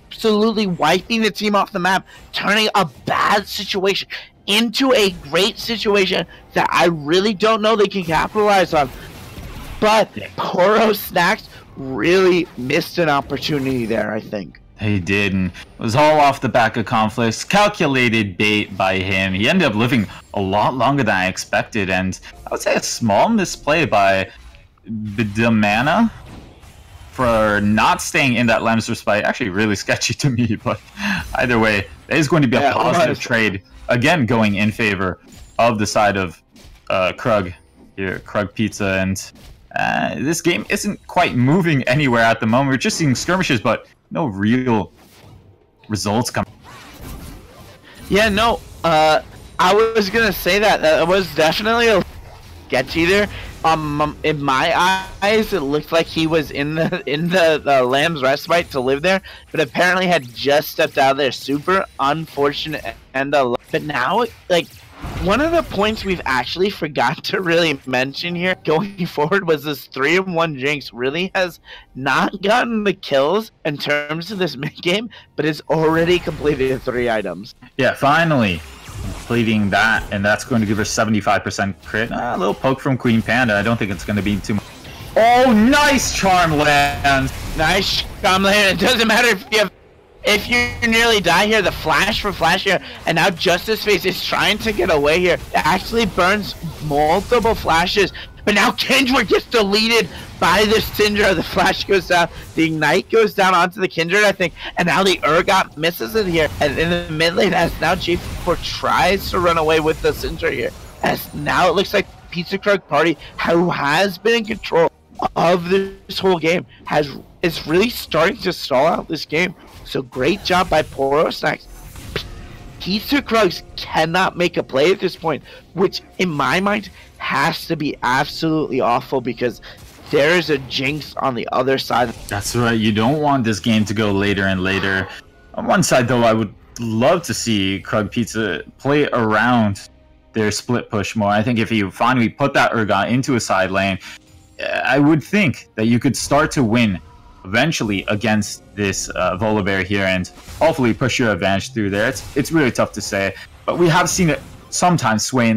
absolutely wiping the team off the map, turning a bad situation into a great situation that I really don't know they can capitalize on. But Poro Snacks really missed an opportunity there, I think. He did, and it was all off the back of conflicts. Calculated bait by him. He ended up living a lot longer than I expected, and I would say a small misplay by Bidamana for not staying in that Lance Respite. Actually really sketchy to me, but either way, there's going to be a positive trade, again going in favor of the side of Krug here, Krug Pizza, and this game isn't quite moving anywhere at the moment. We're just seeing skirmishes, but no real results coming. Yeah, no, I was gonna say that was definitely a sketchy there. In my eyes, it looked like he was in the Lamb's Respite to live there, but apparently had just stepped out of there. Super unfortunate, and but now, like, One of the points we've actually forgot to really mention here going forward was this 3-1 Jinx really has not gotten the kills in terms of this mid game, but has already completed 3 items. Yeah, finally completing that, and that's going to give her 75% crit. A little poke from Queen Panda. I don't think it's going to be too much. Oh, nice charm land. Nice charm land. It doesn't matter if you nearly die here, the flash for flash here, and now Justice Face is trying to get away here. It actually burns multiple flashes, but now Kindred gets deleted by the Syndra. The flash goes down, the ignite goes down onto the Kindred, I think, and now the Urgot misses it here. And in the mid lane, as now J4 tries to run away with the Syndra here, as now it looks like Pizza Krug Party, who has been in control of this whole game, is really starting to stall out this game. So great job by Poro Snacks. Pizza Krugs cannot make a play at this point, which in my mind has to be absolutely awful because there is a Jinx on the other side. That's right, you don't want this game to go later and later. On one side though, I would love to see Krug Pizza play around their split push more. I think if you finally put that Urgot into a side lane, I would think that you could start to win eventually against this Volibear here and hopefully push your advantage through there. It's really tough to say, but we have seen it sometimes sway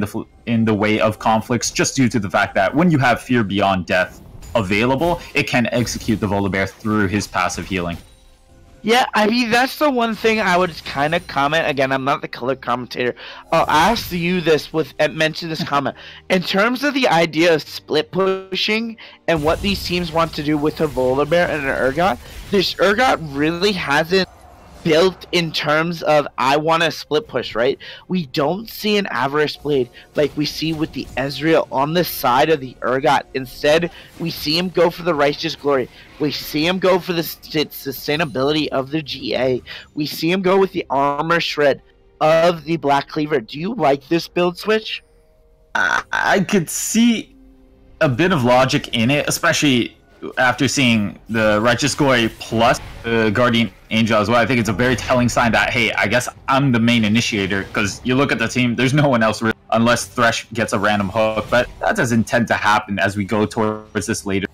in the way of conflicts just due to the fact that when you have Fear Beyond Death available, it can execute the Volibear through his passive healing. Yeah, I mean, that's the one thing I would kind of comment. Again, I'm not the color commentator. I'll ask you this mention this comment. In terms of the idea of split pushing and what these teams want to do with a Volibear and an Urgot, this Urgot really hasn't built in terms of I want to split push, right? We don't see an Avarice Blade like we see with the Ezreal on the side of the Urgot. Instead, we see him go for the Righteous Glory. We see him go for the sustainability of the GA. We see him go with the Armor Shred of the Black Cleaver. Do you like this build switch? I could see a bit of logic in it, especially after seeing the Righteous Glory plus the Guardian Angel as well. I think it's a very telling sign that, hey, I guess I'm the main initiator, because you look at the team, there's no one else really, unless Thresh gets a random hook, but that doesn't tend to happen as we go towards this later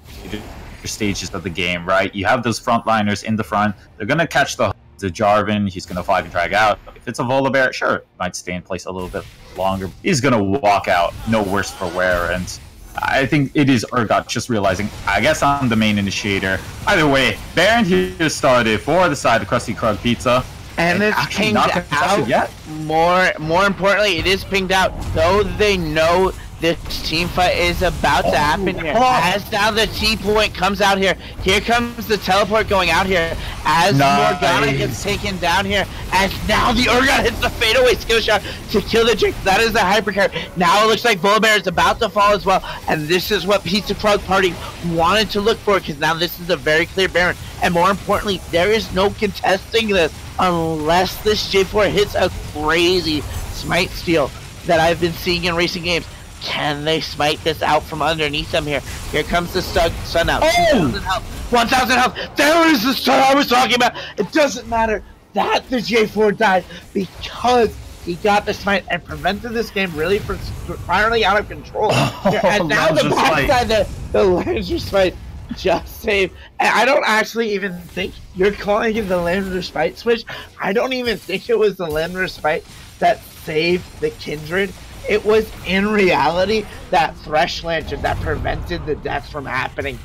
stages of the game, right? You have those frontliners in the front, they're going to catch the Jarvan, he's going to fly and drag out. If it's a Volibear, sure, might stay in place a little bit longer. He's going to walk out, no worse for wear, and I think it is Urgot just realizing, I guess I'm the main initiator. Either way, Baron here started for the side of Krusty Krug Pizza. And it's pinged out. Yet. More importantly, it is pinged out, though they know this team fight is about to happen here. As now the T-point comes out here. Here comes the teleport going out here. As Morgana gets taken down here. As now the Urgot hits the fadeaway skill shot to kill the Jinx. That is the hypercar. Now it looks like Volibear is about to fall as well. And this is what Pizza Krug Party wanted to look for, because now this is a very clear Baron. And more importantly, there is no contesting this unless this J4 hits a crazy smite steal that I've been seeing in recent games. Can they smite this out from underneath them here? Here comes the stun out. 2,000 health. 1,000 health. There is the stun I was talking about. It doesn't matter that the J4 died because he got the smite and prevented this game really from spiraling out of control. And now the backside, the Lancer smite just saved. And I don't actually even think you're calling it the Lancer smite switch. I don't even think it was the Lancer smite that saved the Kindred. It was in reality that Thresh Lantern that prevented the death from happening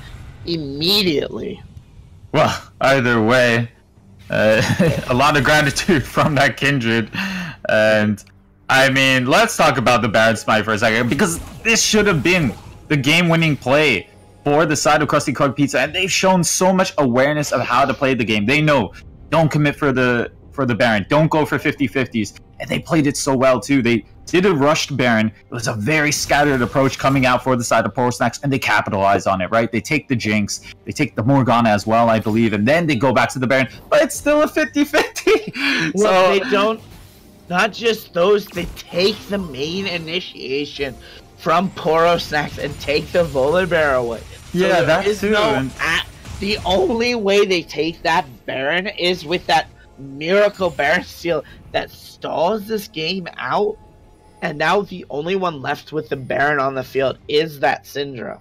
immediately. Well, either way, a lot of gratitude from that Kindred. And I mean, let's talk about the Baron Smite for a second, because this should have been the game-winning play for the side of Krusty Krug Pizza, and they've shown so much awareness of how to play the game. They know, don't commit for the Baron, don't go for 50-50s, and they played it so well too. They did a rushed Baron. It was a very scattered approach coming out for the side of Poro Snacks, and they capitalize on it, right? They take the Jinx, they take the Morgana as well, I believe, and then they go back to the Baron, but it's still a 50-50. Well, they don't, not just those, they take the main initiation from Poro Snacks and take the Volibear away. Yeah, so that's too. The only way they take that Baron is with that miracle Baron steal that stalls this game out. and now the only one left with the Baron on the field is that Syndra.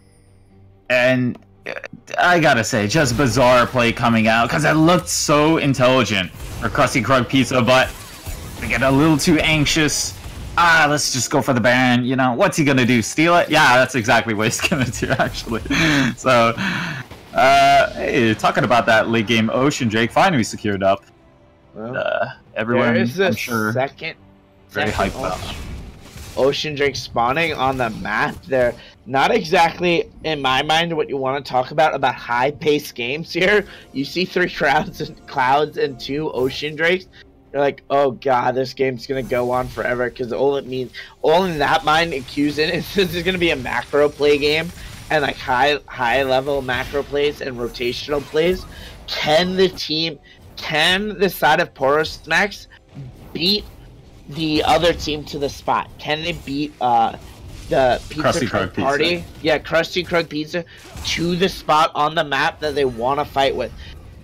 And I gotta say, just bizarre play coming out, because it looked so intelligent for Krusty Krug Pizza, but they get a little too anxious. Let's just go for the Baron. You know, what's he gonna do? Steal it? Yeah, that's exactly what he's gonna do, actually. So, hey, talking about that late game, Ocean Drake finally secured up. Well, everyone, there is I'm sure, second very hyped about. Ocean Drake spawning on the map. They're not exactly, in my mind, what you want to talk about high-paced games here. You see 3 clouds and 2 Ocean Drakes. You're like, oh god, this game's gonna go on forever, because all in that mind it cues in is this is gonna be a macro play game, and like high level macro plays and rotational plays. Can the side of Poro Snacks beat the other team to the spot? Can they beat the Pizza Krug party? Pizza. Yeah, Krusty Krug Pizza to the spot on the map that they want to fight with.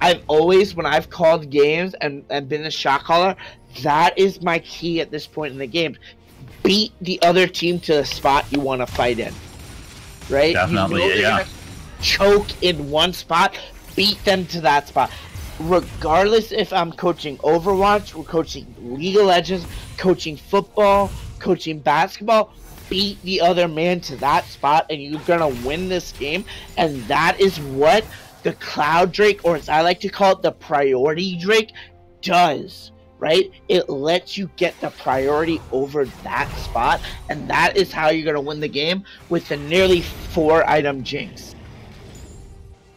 I've always, when I've called games and been a shot caller, that is my key at this point in the game. Beat the other team to the spot you want to fight in. Right? Definitely, you know yeah. Choke in one spot, beat them to that spot. Regardless if I'm coaching Overwatch, we're coaching League of Legends, coaching football, coaching basketball, beat the other man to that spot and you're gonna win this game. And that is what the Cloud Drake, or as I like to call it, the Priority Drake, does, right? It lets you get the priority over that spot, and that is how you're gonna win the game with the nearly 4-item Jinx.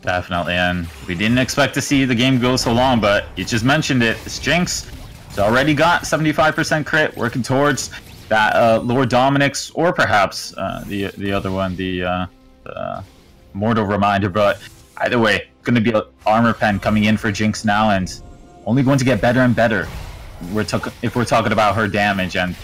Definitely, and we didn't expect to see the game go so long, but you just mentioned it. It's Jinx. It's already got 75% crit, working towards that Lord Dominic's, or perhaps the other one, the Mortal Reminder. But either way, going to be an armor pen coming in for Jinx now, and only going to get better and better. If we're talking about her damage, and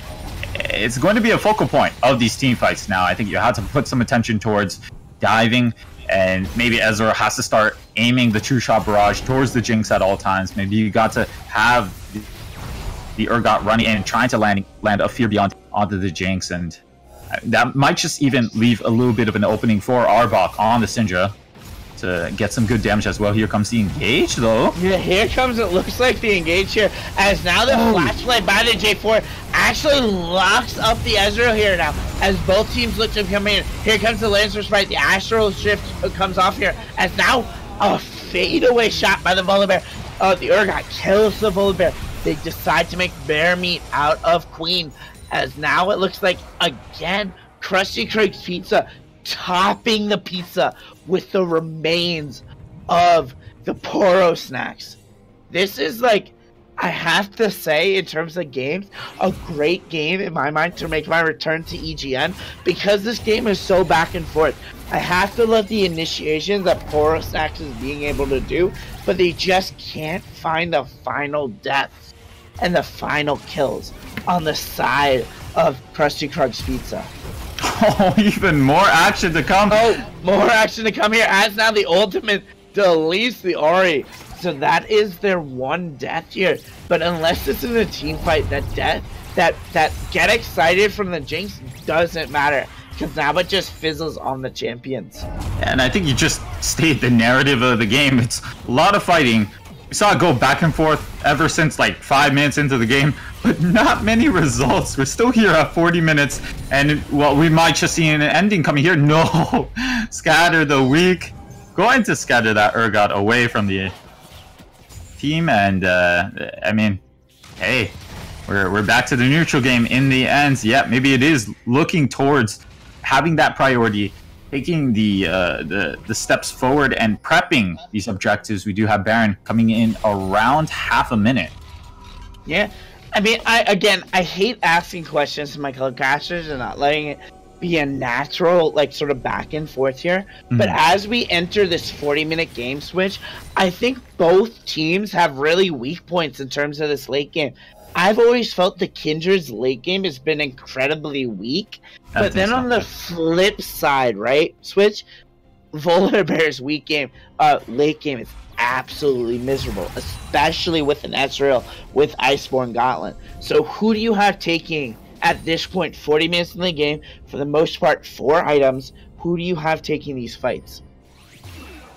it's going to be a focal point of these team fights now. I think you have to put some attention towards diving. And maybe Ezreal has to start aiming the True Shot Barrage towards the Jinx at all times. Maybe you got to have the Urgot running and trying to land a Fear Beyond onto the Jinx. And that might just even leave a little bit of an opening for Arbok on the Syndra to get some good damage as well. Here comes the engage, though. Yeah, here comes, it looks like the engage here, as now the flash play by the J4 actually locks up the Ezreal here now, as both teams look to come in. Here comes the Lancer Sprite, the Astral Shift comes off here, as now a fadeaway shot by the Volibear. The Urgot kills the Volibear. They decide to make bear meat out of Queen, as now it looks like, again, Krusty Krug's Pizza topping the pizza with the remains of the Poro Snacks. This is, like, I have to say, in terms of games, a great game in my mind to make my return to EGN, because this game is so back and forth. I have to love the initiations that Poro Snacks is being able to do, but they just can't find the final deaths and the final kills on the side of Krusty Krug's Pizza. Oh, even more action to come. Oh, more action to come here, as now the ultimate deletes the Ori. So that is their one death here. But unless this is a team fight, that get excited from the Jinx doesn't matter, because now it just fizzles on the champions. And I think you just stated the narrative of the game. It's a lot of fighting. We saw it go back and forth ever since like 5 minutes into the game, but not many results. We're still here at 40 minutes, and well, we might just see an ending coming here. No, scatter the weak. Going to scatter that Urgot away from the team, and I mean, hey, we're back to the neutral game in the end. Yeah, maybe it is looking towards having that priority, taking the steps forward and prepping these objectives. We do have Baron coming in around half a minute. Yeah, I mean, I hate asking questions to my co-casters and not letting it be a natural, like, sort of back and forth here. But as we enter this 40-minute game switch, I think both teams have really weak points in terms of this late game. I've always felt the Kindred's late game has been incredibly weak, but then on the flip side, right, Switch, Volibear's weak game, late game is absolutely miserable, especially with an Ezreal with Iceborne Gauntlet. So who do you have taking at this point, 40 minutes in the game, for the most part, 4 items. Who do you have taking these fights?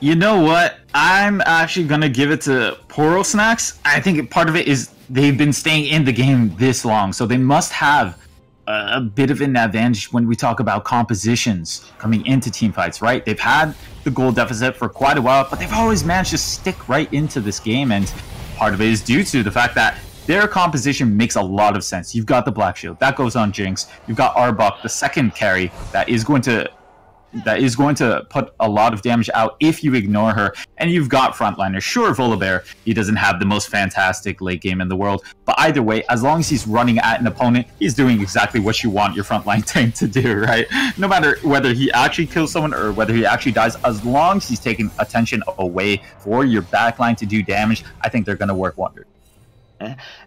You know what? I'm actually going to give it to Poro Snacks. I think part of it is they've been staying in the game this long, so they must have a bit of an advantage when we talk about compositions coming into team fights, right? They've had the goal deficit for quite a while, but they've always managed to stick right into this game, and part of it is due to the fact that their composition makes a lot of sense. You've got the Black Shield, that goes on Jinx. You've got Arbok, the second carry, that is going to put a lot of damage out if you ignore her. And you've got frontliner. Sure, Volibear, he doesn't have the most fantastic late game in the world, but either way, as long as he's running at an opponent, he's doing exactly what you want your frontline tank to do, right? No matter whether he actually kills someone or whether he actually dies, as long as he's taking attention away for your backline to do damage, I think they're going to work wonders.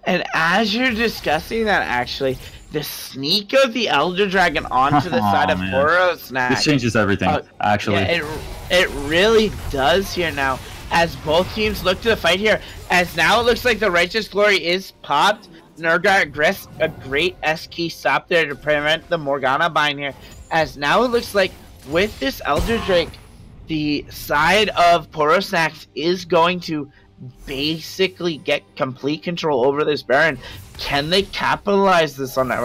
And as you're discussing that, actually, the sneak of the Elder Dragon onto the side of Poro Snacks. This changes everything, actually. Yeah, it really does here now, as both teams look to the fight here. As now it looks like the Righteous Glory is popped. Nergar a great S-key stop there to prevent the Morgana bind here. As now it looks like with this Elder Drake, the side of Poro Snacks is going to basically get complete control over this Baron. Can they capitalize this on that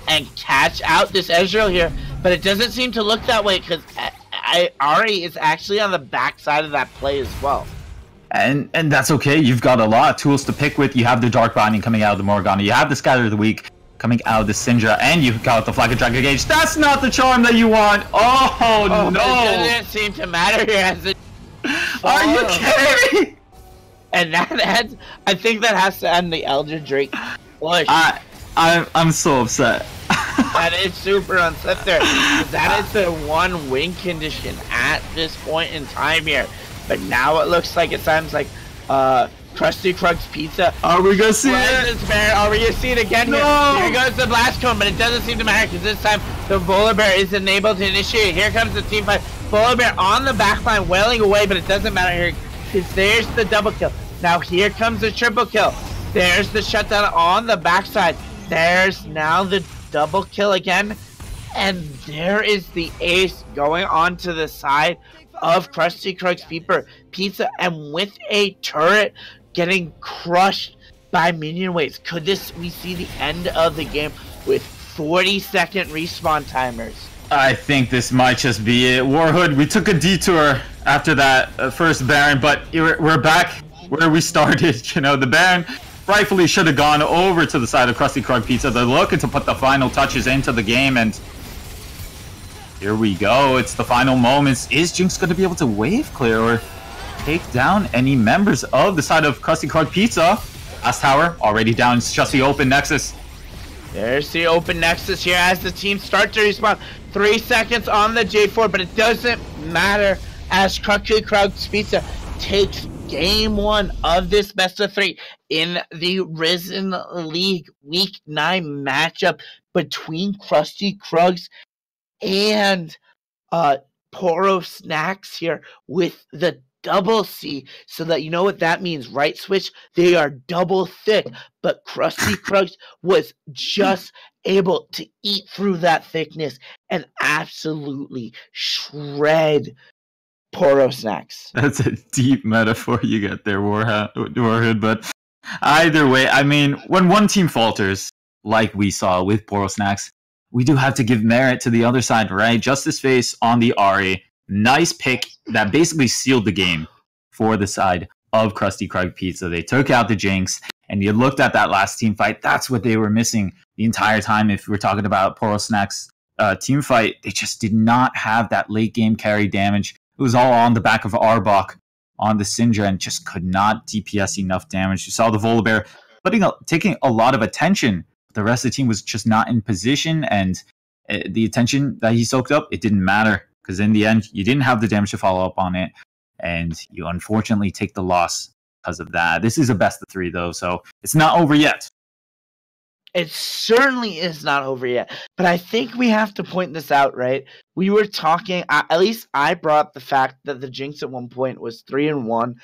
and catch out this Ezreal here? But it doesn't seem to look that way, because Ari is actually on the backside of that play as well. And that's okay. You've got a lot of tools to pick with. You have the Dark Binding coming out of the Morgana. You have the Scatter of the Weak coming out of the Syndra, and you've got the Flag of Dragon Gauge. That's not the charm that you want. Oh no! It doesn't seem to matter here as it. Are you kidding me? And I think that has to end the Elder Drake push. I'm so upset. That is super upset there. That is the one win condition at this point in time here. But now it looks like it sounds like Krusty Krug's Pizza. Are we gonna see it? Are we gonna see it again? No! Here goes the Blast Cone, but it doesn't seem to matter, because this time the Volibear is enabled to initiate. Here comes the team fight. Volibear on the backline wailing away, but it doesn't matter here, because there's the double kill. Now here comes the triple kill. There's the shutdown on the backside. There's now the double kill again. And there is the ace going on to the side of Krusty Krug's Pizza. And with a turret getting crushed by minion waves. Could we see the end of the game with 40-second respawn timers? I think this might just be it. Warhood, we took a detour after that first Baron, but we're back where we started. You know, the Baron rightfully should have gone over to the side of Krusty Krug Pizza. They're looking to put the final touches into the game, and here we go. It's the final moments. Is Jinx going to be able to wave clear or take down any members of the side of Krusty Krug Pizza? Last tower already down. It's just the open Nexus. There's the open Nexus here as the team start to respawn. 3 seconds on the J4, but it doesn't matter as Krusty Krug's Pizza takes game 1 of this best of 3 in the Risen League Week 9 matchup between Krusty Krugs and Poro Snacks here with the double C, so that you know what that means, right, Switch? They are double thick, but Krusty Krugs was just able to eat through that thickness and absolutely shred Poro Snacks. That's a deep metaphor you get there, Warhood, but either way, I mean, when one team falters, like we saw with Poro Snacks, we do have to give merit to the other side, right? Justice Face on the Ahri. Nice pick that basically sealed the game for the side of Krusty Krug Pizza. They took out the Jinx, and you looked at that last team fight. That's what they were missing the entire time. If we're talking about Poro Snacks team fight, they just did not have that late game carry damage. It was all on the back of Arbok on the Syndra and just could not DPS enough damage. You saw the Volibear taking a lot of attention. The rest of the team was just not in position, and the attention that he soaked up, it didn't matter. Because in the end, you didn't have the damage to follow up on it, and you unfortunately take the loss because of that. This is a best of 3, though, so it's not over yet. It certainly is not over yet, but I think we have to point this out, right? We were talking, at least I brought up the fact that the Jinx at one point was 3-1,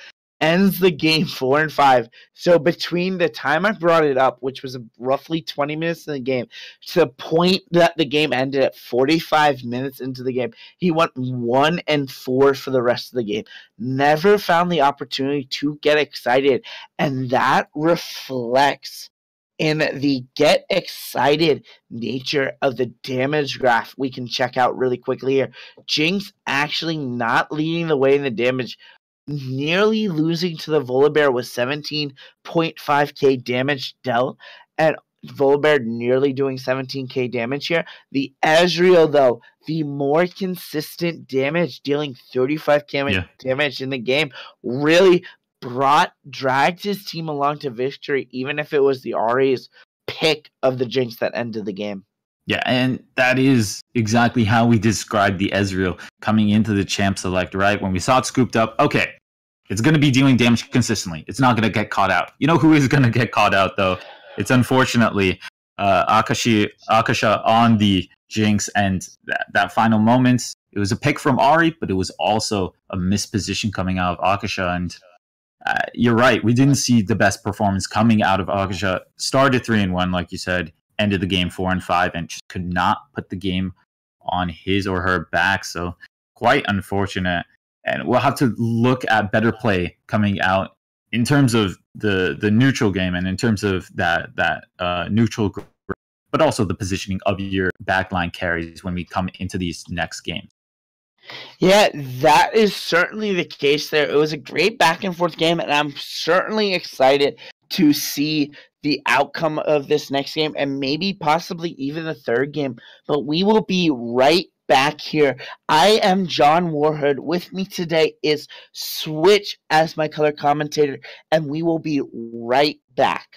ends the game 4-5. So between the time I brought it up, which was roughly 20 minutes in the game, to the point that the game ended at 45 minutes into the game, he went 1-4 for the rest of the game. Never found the opportunity to get excited, and that reflects in the get excited nature of the damage graph we can check out really quickly here. Jinx actually not leading the way in the damage, nearly losing to the Volibear with 17.5k damage dealt, and Volibear nearly doing 17k damage here. The Ezreal, though, the more consistent damage, dealing 35k damage in the game, really dragged his team along to victory, even if it was the Ahri's pick of the Jinx that ended the game. Yeah, and that is exactly how we described the Ezreal coming into the Champ Select, right? When we saw it scooped up, okay, it's going to be dealing damage consistently. It's not going to get caught out. You know who is going to get caught out, though? It's unfortunately Akasha on the Jinx, and that final moment, it was a pick from Ahri, but it was also a misposition coming out of Akasha, and you're right. We didn't see the best performance coming out of Akasha. Started 3-1, like you said, ended the game 4-5, and just could not put the game on his or her back. So quite unfortunate. And we'll have to look at better play coming out in terms of the neutral game and in terms of that neutral group, but also the positioning of your backline carries when we come into these next games. Yeah, that is certainly the case there. It was a great back and forth game, and I'm certainly excited to see the outcome of this next game and maybe possibly even the third game. But we will be right back here. I am John Warhood. With me today is Switch as my color commentator, and we will be right back.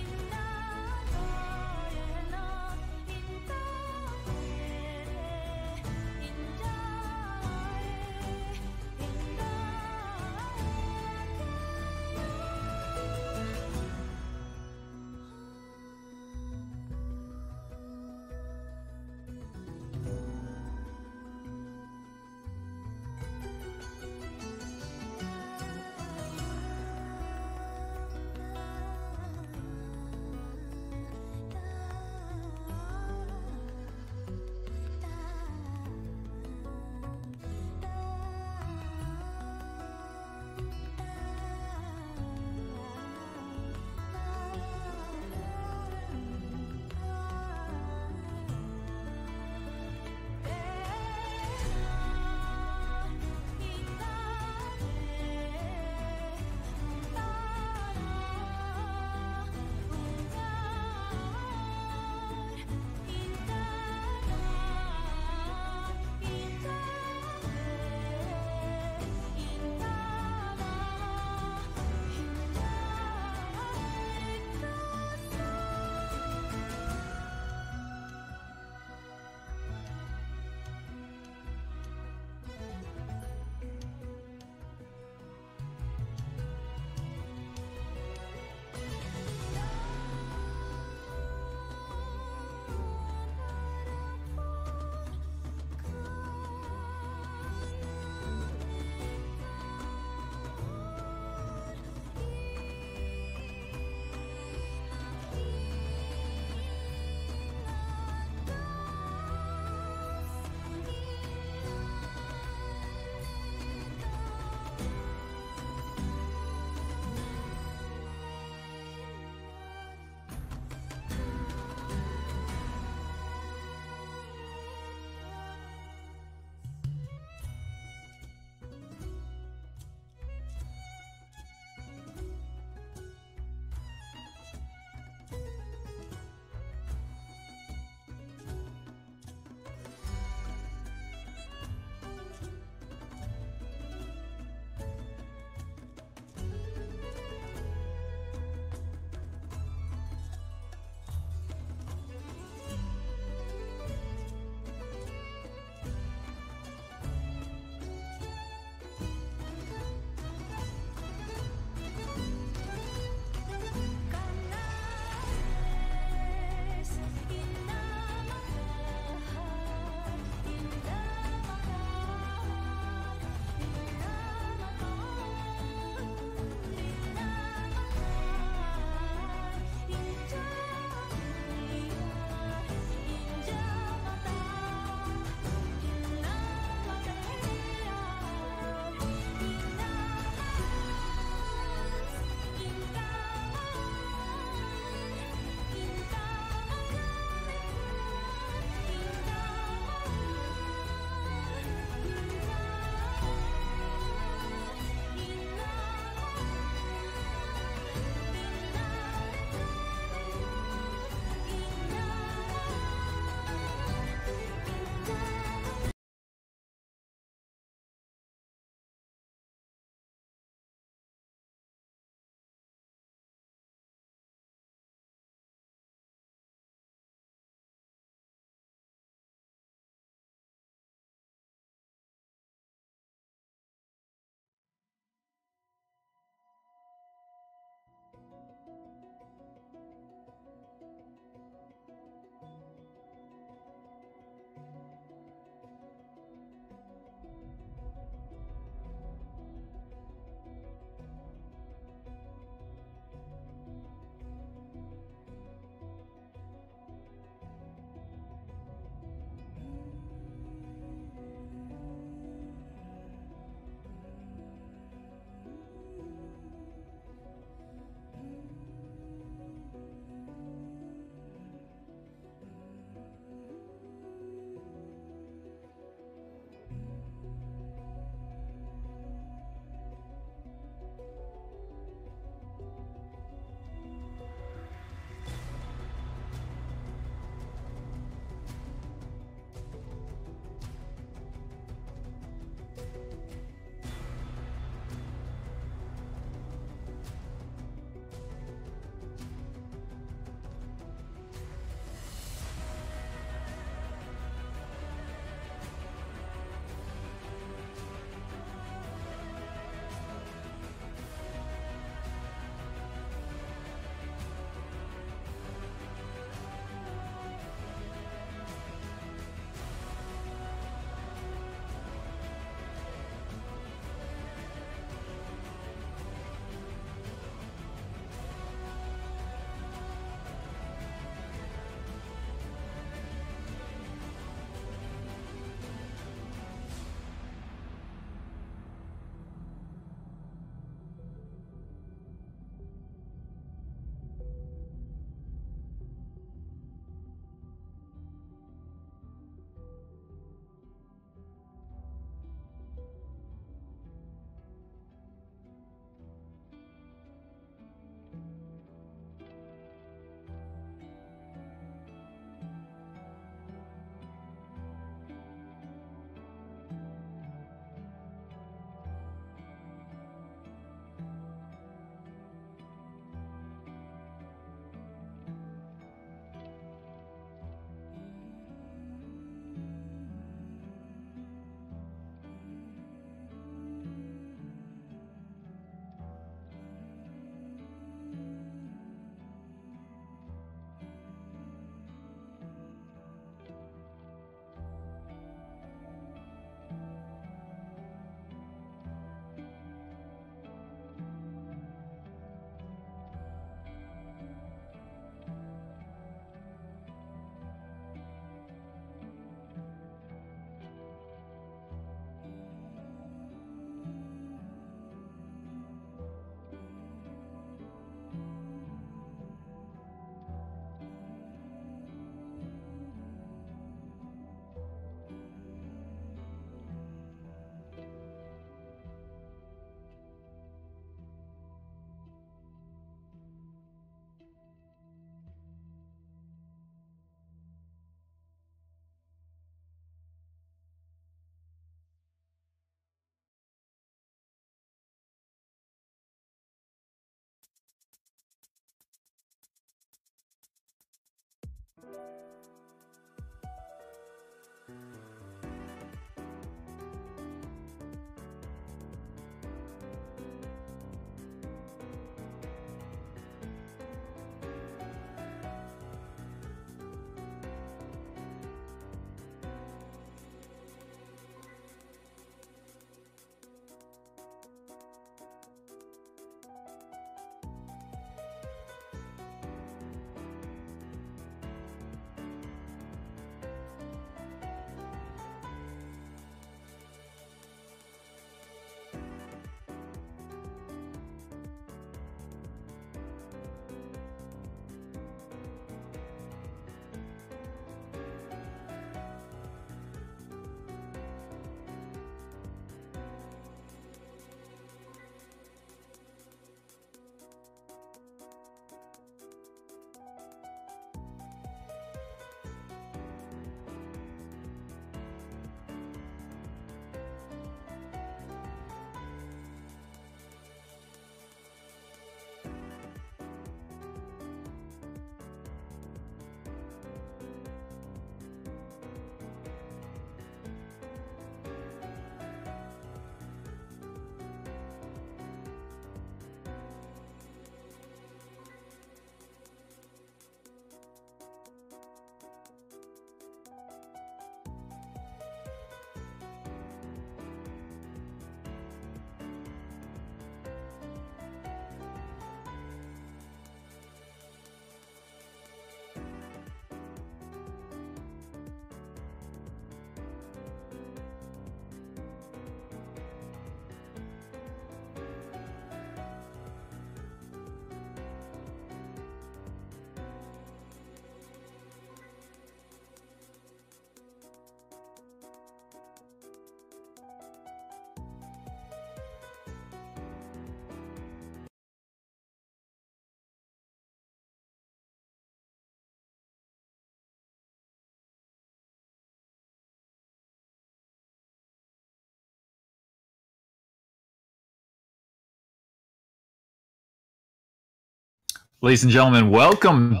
Ladies and gentlemen, welcome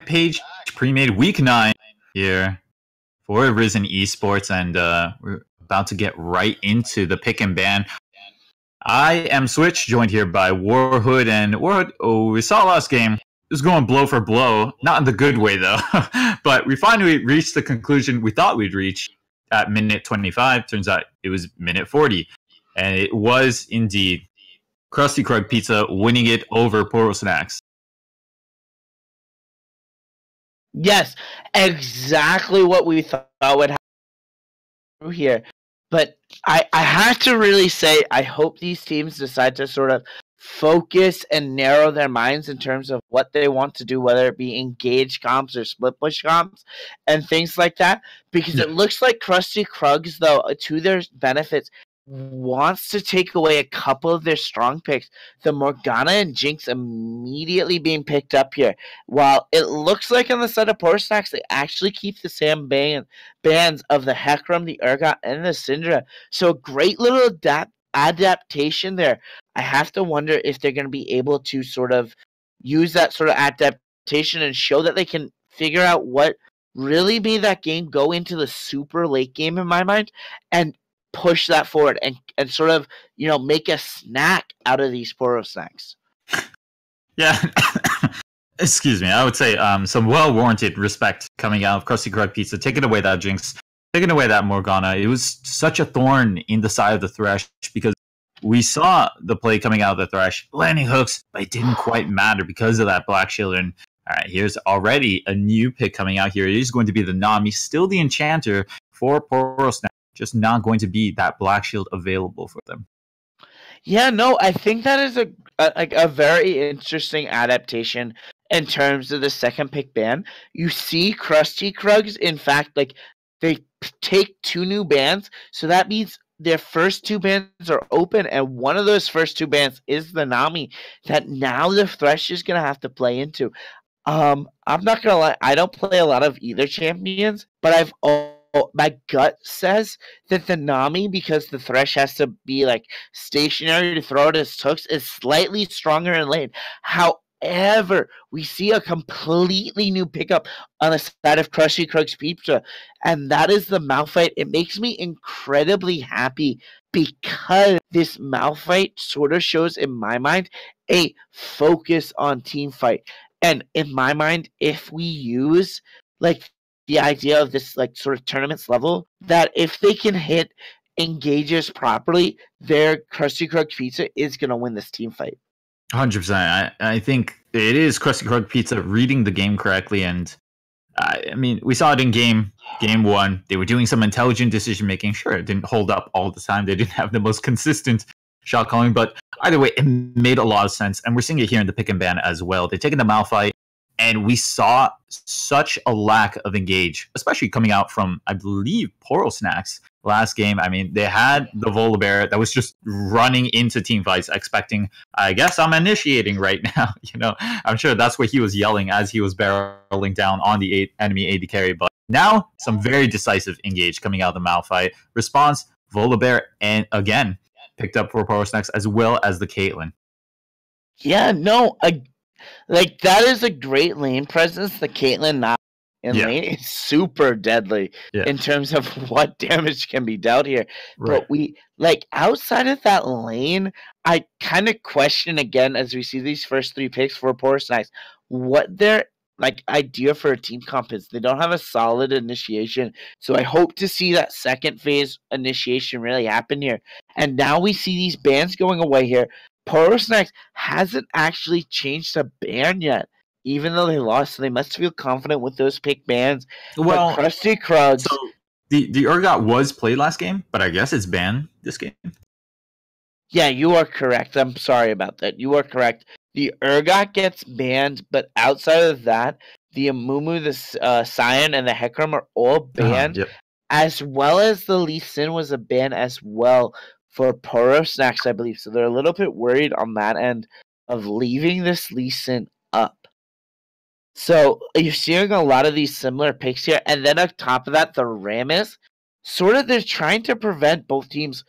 Rampage Premade Week 9 here for Risen Esports, and we're about to get right into the pick and ban. I am Switch, joined here by Warhood, and Warhood, we saw last game. It was going blow for blow, not in the good way though, but we finally reached the conclusion we thought we'd reach at minute 25. Turns out it was minute 40, and it was indeed Krusty Krug Pizza winning it over Poro Snacks. Yes, exactly what we thought would happen here. But I have to really say, I hope these teams decide to sort of focus and narrow their minds in terms of what they want to do, whether it be engage comps or split push comps and things like that. Because it looks like Krusty Krugs, though, to their benefits, wants to take away a couple of their strong picks. The Morgana and Jinx immediately being picked up here. While it looks like on the side of Poro Snacks, they actually keep the same bands of the Hecarim, the Urgot, and the Syndra. So a great little adaptation there. I have to wonder if they're going to be able to sort of use that sort of adaptation and show that they can figure out what really made that game go into the super late game in my mind, and push that forward and sort of, you know, make a snack out of these Poro Snacks. Yeah. Excuse me. I would say some well-warranted respect coming out of Krusty Krug Pizza, taking away that Jinx, taking away that Morgana. It was such a thorn in the side of the Thresh because we saw the play coming out of the Thresh, landing hooks, but it didn't quite matter because of that Black Shield. And all right, here's already a new pick coming out here. It is going to be the Nami, still the Enchanter for Poro Snacks. Just not going to be that Black Shield available for them. Yeah, no, I think that is a very interesting adaptation in terms of the second pick ban. You see Krusty Krugs, in fact, like they take 2 new bans, so that means their first 2 bans are open, and one of those first 2 bans is the Nami that now the Thresh is going to have to play into. I'm not going to lie, I don't play a lot of either champions, but my gut says that the Nami, because the Thresh has to be like stationary to throw out his hooks, is slightly stronger in lane. However, we see a completely new pickup on the side of Krusty Krug's Pizza, and that is the Malphite. It makes me incredibly happy because this Malphite sort of shows, in my mind, a focus on team fight. And in my mind, if we use like the idea of this like sort of tournaments level, that if they can hit engages properly, their Krusty Krug Pizza is going to win this team fight. 100%. I think it is Krusty Krug Pizza reading the game correctly, and I mean, we saw it in game one. They were doing some intelligent decision making. Sure, it didn't hold up all the time. They didn't have the most consistent shot calling, but either way, it made a lot of sense. And we're seeing it here in the pick and ban as well. They're taking the Malphite, and we saw such a lack of engage, especially coming out from, I believe, Poro Snacks last game. I mean, they had the Volibear that was just running into team fights, expecting, I guess I'm initiating right now. You know, I'm sure that's what he was yelling as he was barreling down on the enemy AD carry. But now, some very decisive engage coming out of the Malphite. Response, Volibear, and again, picked up for Poro Snacks as well as the Caitlyn. Yeah, no, like that is a great lane presence. The Caitlyn now in lane is super deadly in terms of what damage can be dealt here. Right. But we like outside of that lane, I kind of question again as we see these first 3 picks for Poro Snacks, what their like idea for a team comp is. They don't have a solid initiation, so I hope to see that second phase initiation really happen here. And now we see these bans going away here. Poro Snacks hasn't actually changed a ban yet, even though they lost, so they must feel confident with those pick bans. Well, but Krusty Krug. So the Urgot was played last game, but I guess it's banned this game. Yeah, you are correct. I'm sorry about that. You are correct. The Urgot gets banned, but outside of that, the Amumu, the Scion, and the Hecarim are all banned, as well as the Lee Sin was a ban as well for Poro Snacks, I believe. So they're a little bit worried on that end of leaving this Lee Sin up. So you're seeing a lot of these similar picks here. And then on top of that, the Rammus, sort of they're trying to prevent both teams,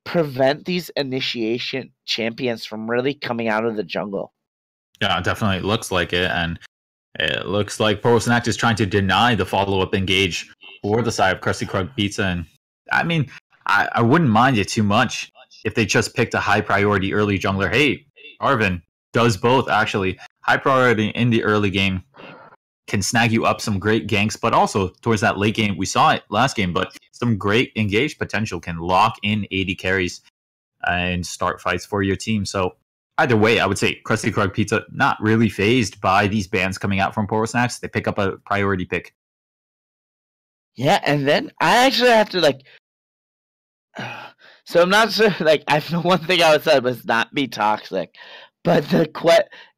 prevent these initiation champions from really coming out of the jungle. Yeah, it definitely looks like it. And it looks like Poro Snacks is trying to deny the follow-up engage for the side of Krusty Krug Pizza. And I mean, I wouldn't mind it too much if they just picked a high priority early jungler. Hey, Arvin does both, actually. High priority in the early game can snag you up some great ganks, but also towards that late game, we saw it last game, but some great engage potential can lock in 80 carries and start fights for your team. So either way, I would say Krusty Krug Pizza not really phased by these bans coming out from Poro Snacks. They pick up a priority pick. Yeah, and then I actually have to like... So I'm not sure, like, I know one thing I would say was not be toxic, but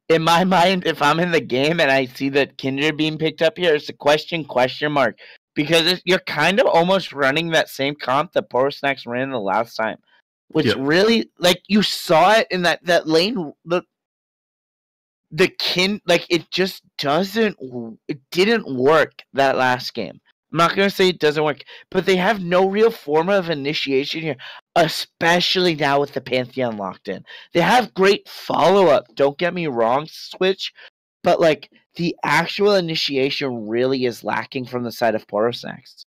in my mind, if I'm in the game and I see that Kindred being picked up here, it's a question mark, because you're kind of almost running that same comp that Poro Snacks ran the last time, which really, like, you saw it in that lane, it just didn't work that last game. I'm not going to say it doesn't work, but they have no real form of initiation here, especially now with the Pantheon locked in. They have great follow-up, don't get me wrong, Switch, but like the actual initiation really is lacking from the side of Poro Snacks.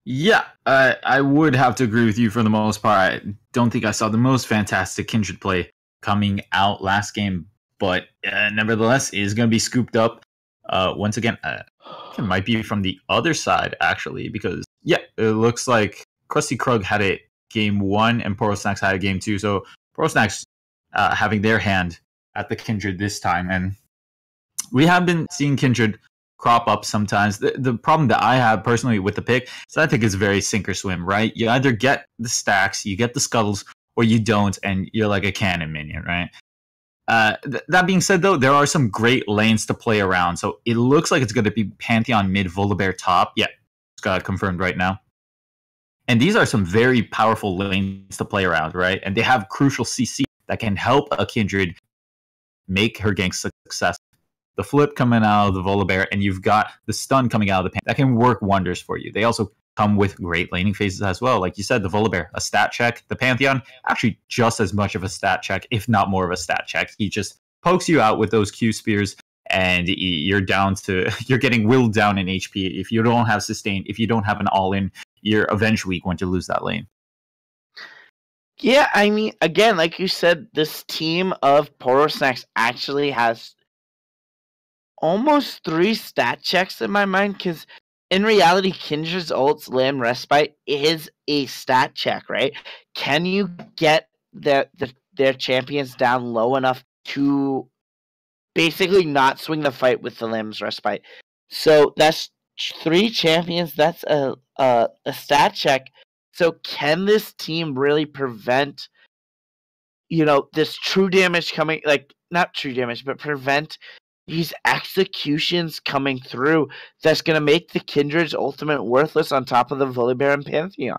Yeah, I would have to agree with you for the most part. I don't think I saw the most fantastic Kindred play coming out last game, but nevertheless, it is going to be scooped up. Once again, it might be from the other side, actually, because, it looks like Krusty Krug had it game 1 and Poro Snacks had it game 2. So Poro Snacks having their hand at the Kindred this time. And we have been seeing Kindred crop up sometimes. The problem that I have personally with the pick is I think it's very sink or swim, right? You either get the stacks, you get the scuttles, or you don't, and you're like a cannon minion, right? That being said, though, there are some great lanes to play around. So it looks like it's going to be Pantheon mid, Volibear top. Yeah, it's got confirmed right now. And these are some very powerful lanes to play around, right? And they have crucial CC that can help a Kindred make her gank success. The flip coming out of the Volibear, and you've got the stun coming out of the Pantheon. That can work wonders for you. They also come with great laning phases as well. Like you said, the Volibear, a stat check. The Pantheon, actually just as much of a stat check, if not more of a stat check. He just pokes you out with those Q spears, and you're down to you're getting willed down in HP. If you don't have sustain, if you don't have an all-in, you're eventually going to lose that lane. Yeah, I mean, again, like you said, this team of Poro Snacks actually has almost 3 stat checks in my mind, because in reality, Kindred's ult's Limb Respite is a stat check, right? Can you get their champions down low enough to basically not swing the fight with the Limb's Respite? So that's 3 champions. That's a stat check. So can this team really prevent, this true damage coming, like, not true damage, but prevent these executions coming through that's going to make the Kindred's ultimate worthless on top of the Volibear and Pantheon?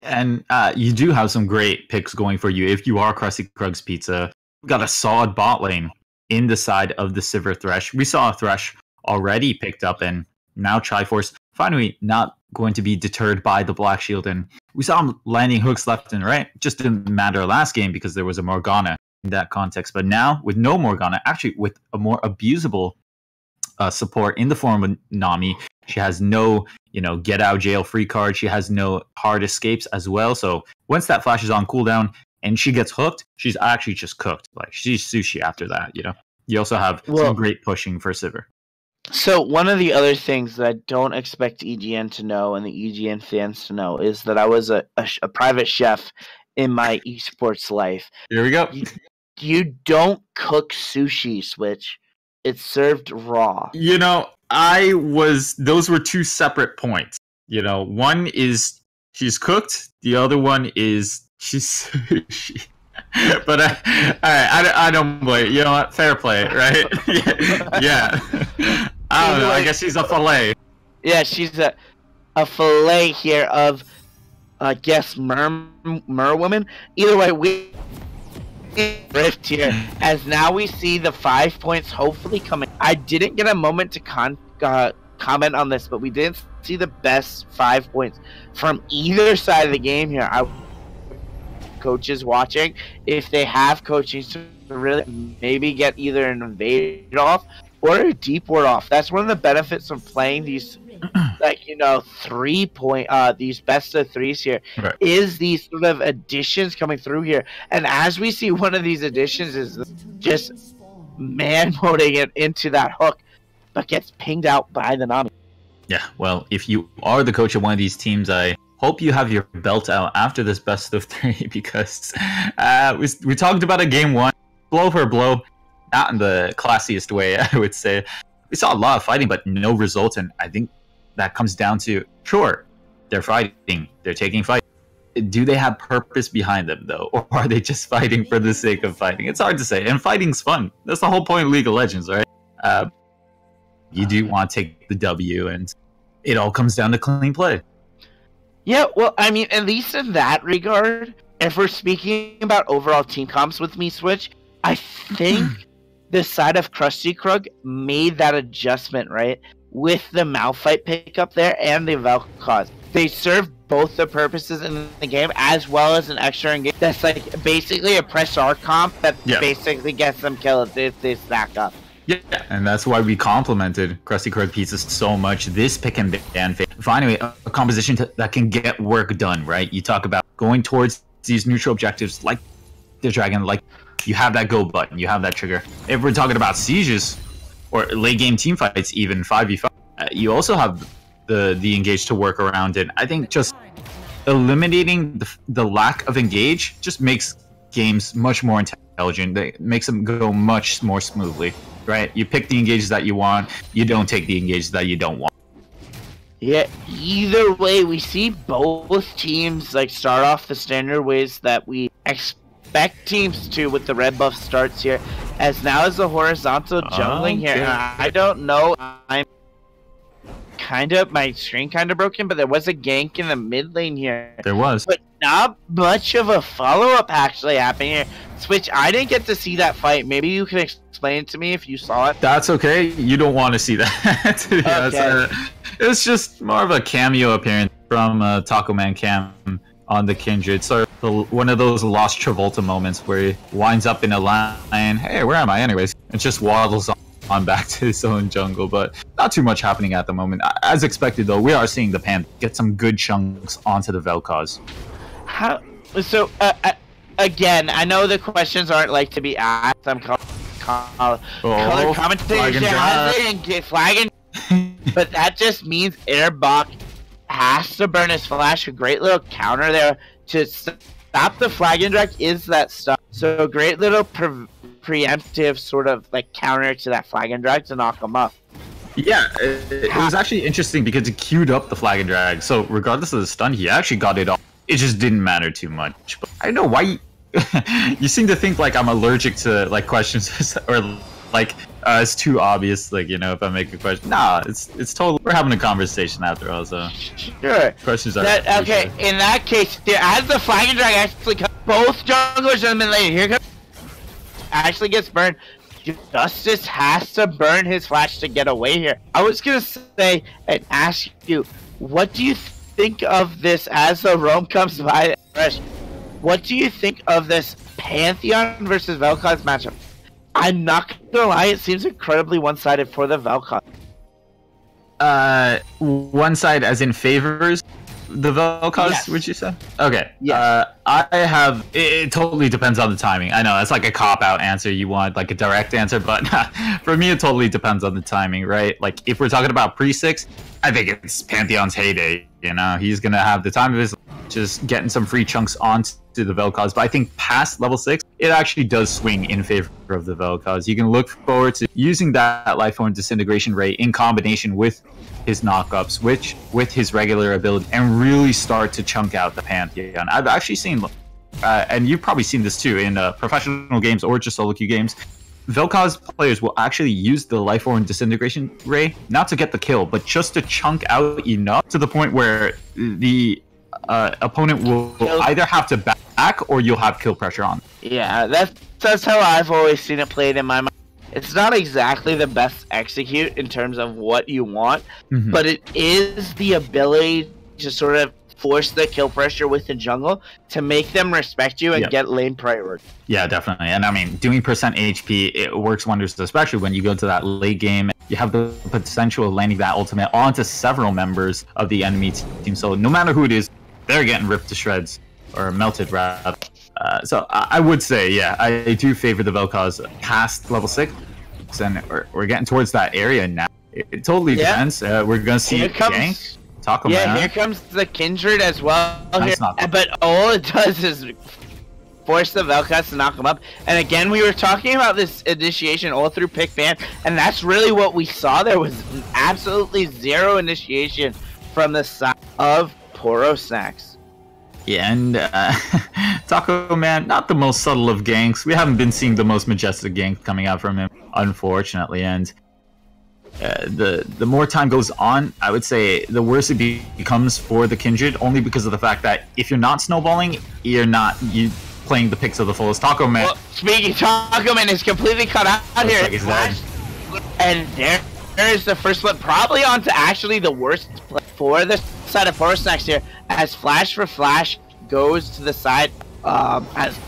And you do have some great picks going for you if you are Krusty Krug's Pizza. We've got a solid bot lane in the side of the Sivir Thresh. We saw a Thresh already picked up, and now Triforce finally not going to be deterred by the Black Shield. And we saw him landing hooks left and right. Just didn't matter last game because there was a Morgana in that context. But now, with no Morgana, actually with a more abusable support in the form of Nami, she has no, get out jail free card. She has no hard escapes as well. So once that flash is on cooldown and she gets hooked, she's actually just cooked. Like, she's sushi after that. You also have some great pushing for Sivir. So one of the other things that I don't expect EGN to know and the EGN fans to know is that I was a private chef in my esports life. Here we go. You don't cook sushi, Switch. It's served raw. Those were 2 separate points. One is she's cooked. The other one is she's sushi. But I don't blame. You know what? Fair play, right? Yeah. I don't know. I guess she's a fillet. Yeah, she's a fillet here of, I guess, mer woman. Either way, we rift here, as now we see the 5 points hopefully coming. I didn't get a moment to comment on this, but we did see the best 5 points from either side of the game here. Coaches watching, if they have coaching to really maybe get either an invade off or a deep ward off. That's one of the benefits of playing these, like, 3 point, these best of 3s here, right, is these sort of additions coming through here. And as we see, one of these additions is just man-moding it into that hook, but gets pinged out by the Nami. Yeah, well, if you are the coach of one of these teams, I hope you have your belt out after this best of 3, because we talked about a game 1, blow for blow, not in the classiest way, I would say. We saw a lot of fighting, but no results, and I think that comes down to, sure, they're fighting, they're taking fight. Do they have purpose behind them, though? Or are they just fighting for the sake of fighting? It's hard to say, and fighting's fun. That's the whole point of League of Legends, right? You do want to take the W, and it all comes down to clean play. Yeah, well, I mean, at least in that regard, if we're speaking about overall team comps with me, Switch, I think the side of Krusty Krug made that adjustment, right? With the Malphite pickup there and the Vel'Koz. They serve both the purposes in the game, as well as an extra engage that's like basically a press R comp that basically gets them killed if they stack up. Yeah, and that's why we complimented Krusty Krug Pizza so much this pick and ban phase. Finally, a composition that can get work done, right? You talk about going towards these neutral objectives like the Dragon, like you have that go button, you have that trigger. If we're talking about sieges or late game team fights, even 5v5, you also have the engage to work around it. I think just eliminating the lack of engage just makes games much more intelligent. It makes them go much more smoothly, right? You pick the engages that you want, you don't take the engages that you don't want. Yeah, either way, we see both teams like start off the standard ways that we expect teams to with the red buff starts here. As now is the horizontal jungling here. I don't know, I'm my screen kind of broken, but there was a gank in the mid lane here. There was. But not much of a follow-up actually happening here. Switch, I didn't get to see that fight. Maybe you can explain it to me if you saw it. That's okay. You don't want to see that. Okay. It's just more of a cameo appearance from Taco Man Cam on the Kindred. So one of those lost Travolta moments where he winds up in a line. Hey, where am I anyways? And just waddles on back to his own jungle, but not too much happening at the moment. As expected, though, we are seeing the Pan get some good chunks onto the Vel'Koz. Again, I know the questions aren't like to be asked. I'm color commentation and get flagging, but that just means Airbach has to burn his flash. A great little counter there to stop the flag indirect is that stuff. So a great little preemptive sort of like counter to that flag and drag to knock him up. Yeah, it was actually interesting because it queued up the flag and drag. So regardless of the stun, he actually got it off. It just didn't matter too much. But I don't know why you seem to think like I'm allergic to like questions or like it's too obvious. Like, you know, if I make a question, nah, it's totally, we're having a conversation after all. So sure, questions are okay. Sure. In that case, as the flag and drag actually comes, both junglers have been late. Here comes. Actually gets burned. Justice has to burn his flash to get away here. I was gonna say and ask you, what do you think of this as the roam comes by? What do you think of this Pantheon versus Vel'Koz matchup? I'm not gonna lie, it seems incredibly one-sided for the Vel'Koz. One side as in favors the Vel'Koz, yes. Would you say? Okay. Yeah. I have. It totally depends on the timing. I know that's like a cop-out answer. You want like a direct answer, but for me, it totally depends on the timing, right? Like if we're talking about pre-6, I think it's Pantheon's heyday. You know, he's gonna have the time of his just getting some free chunks onto the Vel'Koz. But I think past level 6, it actually does swing in favor of the Vel'Koz. You can look forward to using that Lifeform Disintegration Ray in combination with his knockups, which with his regular ability, and really start to chunk out the Pantheon. I've actually seen, and you've probably seen this too in professional games or just solo queue games, Vel'Koz players will actually use the Lifeform Disintegration Ray not to get the kill, but just to chunk out enough to the point where the opponent will either have to back or you'll have kill pressure on. Yeah, that's how I've always seen it played in my mind. It's not exactly the best execute in terms of what you want, but it is the ability to sort of force the kill pressure with the jungle to make them respect you and get lane priority. Yeah, definitely. And I mean, doing percent HP, it works wonders, especially when you go to that late game. You have the potential of landing that ultimate onto several members of the enemy team. So no matter who it is, they're getting ripped to shreds, or melted rather. So I would say, yeah, I do favor the Vel'Koz past level 6, and we're getting towards that area now. It totally depends. We're gonna see gank. Here comes the Kindred as well. But all it does is force the Vel'Koz to knock him up. And again, we were talking about this initiation all through pick ban, and that's really what we saw. There was absolutely zero initiation from the side of Poro Snacks. Yeah, and Taco Man, not the most subtle of ganks. We haven't been seeing the most majestic gank coming out from him, unfortunately. And the more time goes on, I would say the worse it becomes for the Kindred, only because of the fact that if you're not snowballing, you're playing the picks of the fullest. Taco Man. Well, speaking, Taco Man is completely cut out here. Like and there's the first flip, probably onto actually the worst play for the side of Poro Snacks here, as Flash for Flash goes to the side as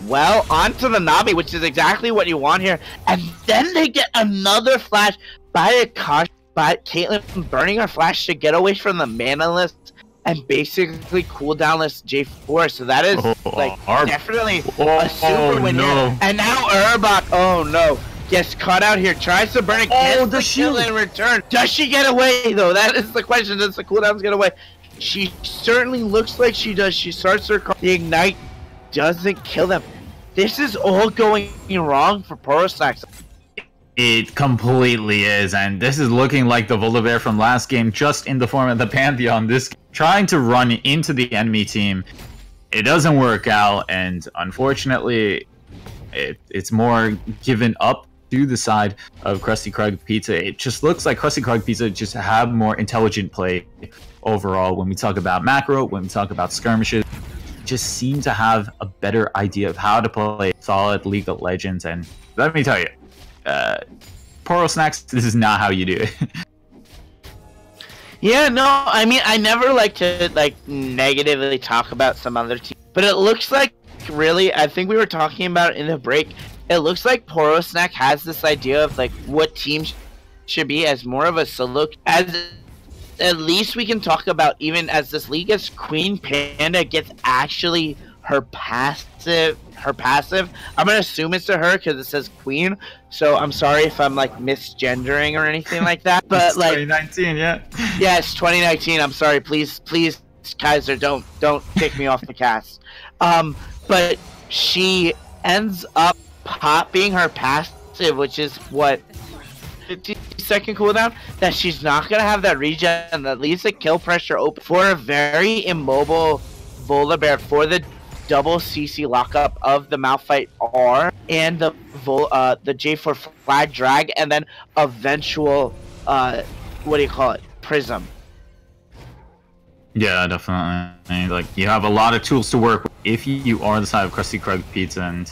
well onto the Navi, which is exactly what you want here. And then they get another flash by a caution by Caitlyn burning her flash to get away from the mana list and basically cooldown list J4. So that is definitely a super win here. And now Urbach, gets caught out here, tries to burn it, gets the kill in return. Does she get away though? That is the question. Does the cooldowns get away? She certainly looks like she does. She starts her the ignite, doesn't kill them. This is all going wrong for Poro Snacks. It completely is, and this is looking like the Volibear from last game, just in the form of the Pantheon. This trying to run into the enemy team, it doesn't work out, and unfortunately, it's more given up to the side of Krusty Krug Pizza. It just looks like Krusty Krug Pizza just have more intelligent play overall. When we talk about macro, when we talk about skirmishes, just seem to have a better idea of how to play solid League of Legends. And let me tell you, Poro Snacks, this is not how you do it. Yeah, no, I mean, I never like to negatively talk about some other team, But it looks like, really, I think we were talking about it in the break, it looks like Poro Snack has this idea of like what teams should be as more of a solo. As at least we can talk about, even as this league, as Queen Panda gets actually her passive. I'm gonna assume it's to her because it says Queen. So I'm sorry if I'm like misgendering or anything like that. But it's like 2019, yeah. Yeah, it's 2019. I'm sorry. Please, Kaiser, don't kick me off the cast. But she ends up popping her passive, which is what 50-second cooldown. That she's not gonna have that regen. That leaves the kill pressure open for a very immobile Volibear for the double CC lockup of the Malphite R and the J4 flag drag, and then eventual what do you call it? Prism. Yeah, definitely. Like, you have a lot of tools to work with if you are the side of Krusty Krug Pizza and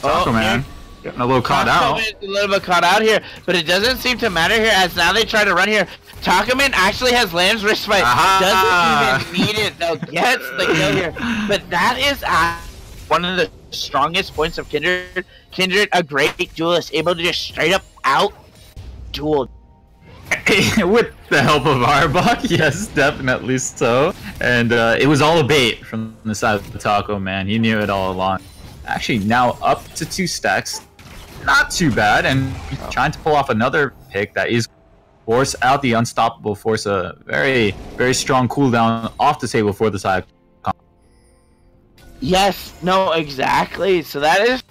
Taco Man getting a little caught out. A little bit caught out here, but it doesn't seem to matter here as now they try to run here. Taco Man actually has Lamb's Respite. Doesn't even need it though. Gets the kill here, but that is one of the strongest points of Kindred. Kindred, a great duelist, able to just straight up out duel. With the help of Arbok, yes, definitely so. And it was all a bait from the side of the Taco Man. He knew it all along. Actually, now up to 2 stacks. Not too bad, and trying to pull off another pick that is force out the unstoppable, force a very, very strong cooldown off the table for the side. Yes, no, exactly. So that is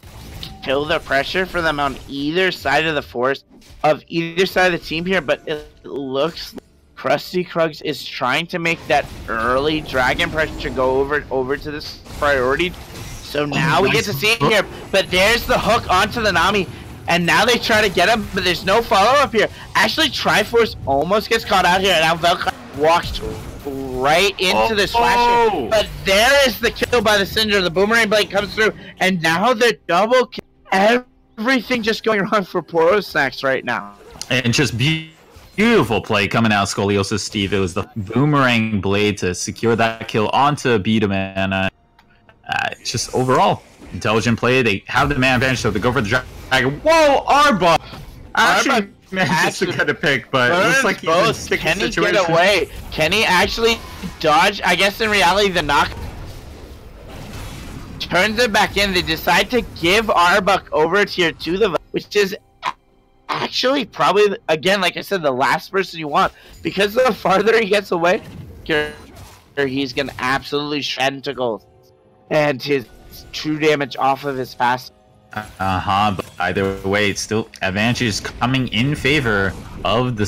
kill the pressure for them on either side of the force of either side of the team here, but it looks like Krusty Krugs is trying to make that early dragon pressure go over to this priority. So now we get to see it here, but there's the hook onto the Nami, and now they try to get him, but there's no follow-up here. Actually, Triforce almost gets caught out here, and now Velka walks right into the slasher, but there is the kill by the Cinder. The Boomerang Blade comes through, and now the double kill. Everything just going wrong for Poro Snacks right now. And just beautiful play coming out, Scoliosis Steve. It was the Boomerang Blade to secure that kill onto Beatman. Just overall, intelligent play. They have the man advantage, so they go for the dragon. Whoa, Arbok! Actually manages to get a pick, but it looks like he's in a sticky situation. Kenny get away. Kenny actually dodged. I guess in reality, the knock turns it back in. They decide to give Arbok over tier 2, which is actually probably, again, like I said, the last person you want, because the farther he gets away, he's gonna absolutely shred into gold. And his true damage off of his pass. But either way, it's still advantage is coming in favor of the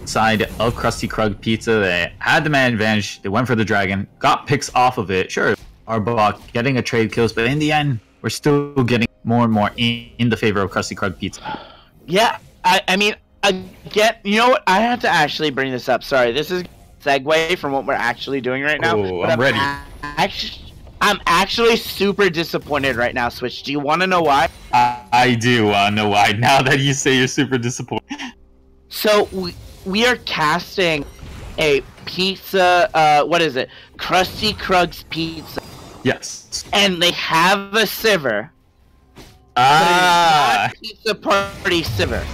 side of Krusty Krug Pizza. They had the man advantage, they went for the dragon, got picks off of it. Sure, Arbok getting a trade kills, but in the end, we're still getting more and more in the favor of Krusty Krug Pizza. Yeah, I mean, again, you know what? I have to actually bring this up. Sorry, this is a segue from what we're actually doing right now. Oh, I'm ready. I'm actually super disappointed right now, Switch. Do you want to know why? I do want to know why, now that you say you're super disappointed. So, we are casting a pizza, what is it? Krusty Krug's Pizza. Yes. And they have a Sivir. Pizza Party Sivir.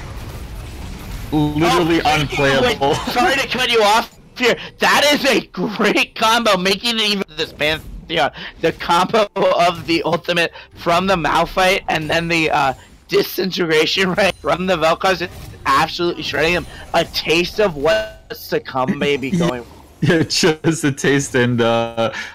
Literally unplayable. Wait, sorry to cut you off here. That is a great combo, making it even this Pantheon. The combo of the ultimate from the Malphite and then the disintegration right from the Vel'Koz is absolutely shredding them. A taste of what's to come, maybe going. Yeah, just a taste, and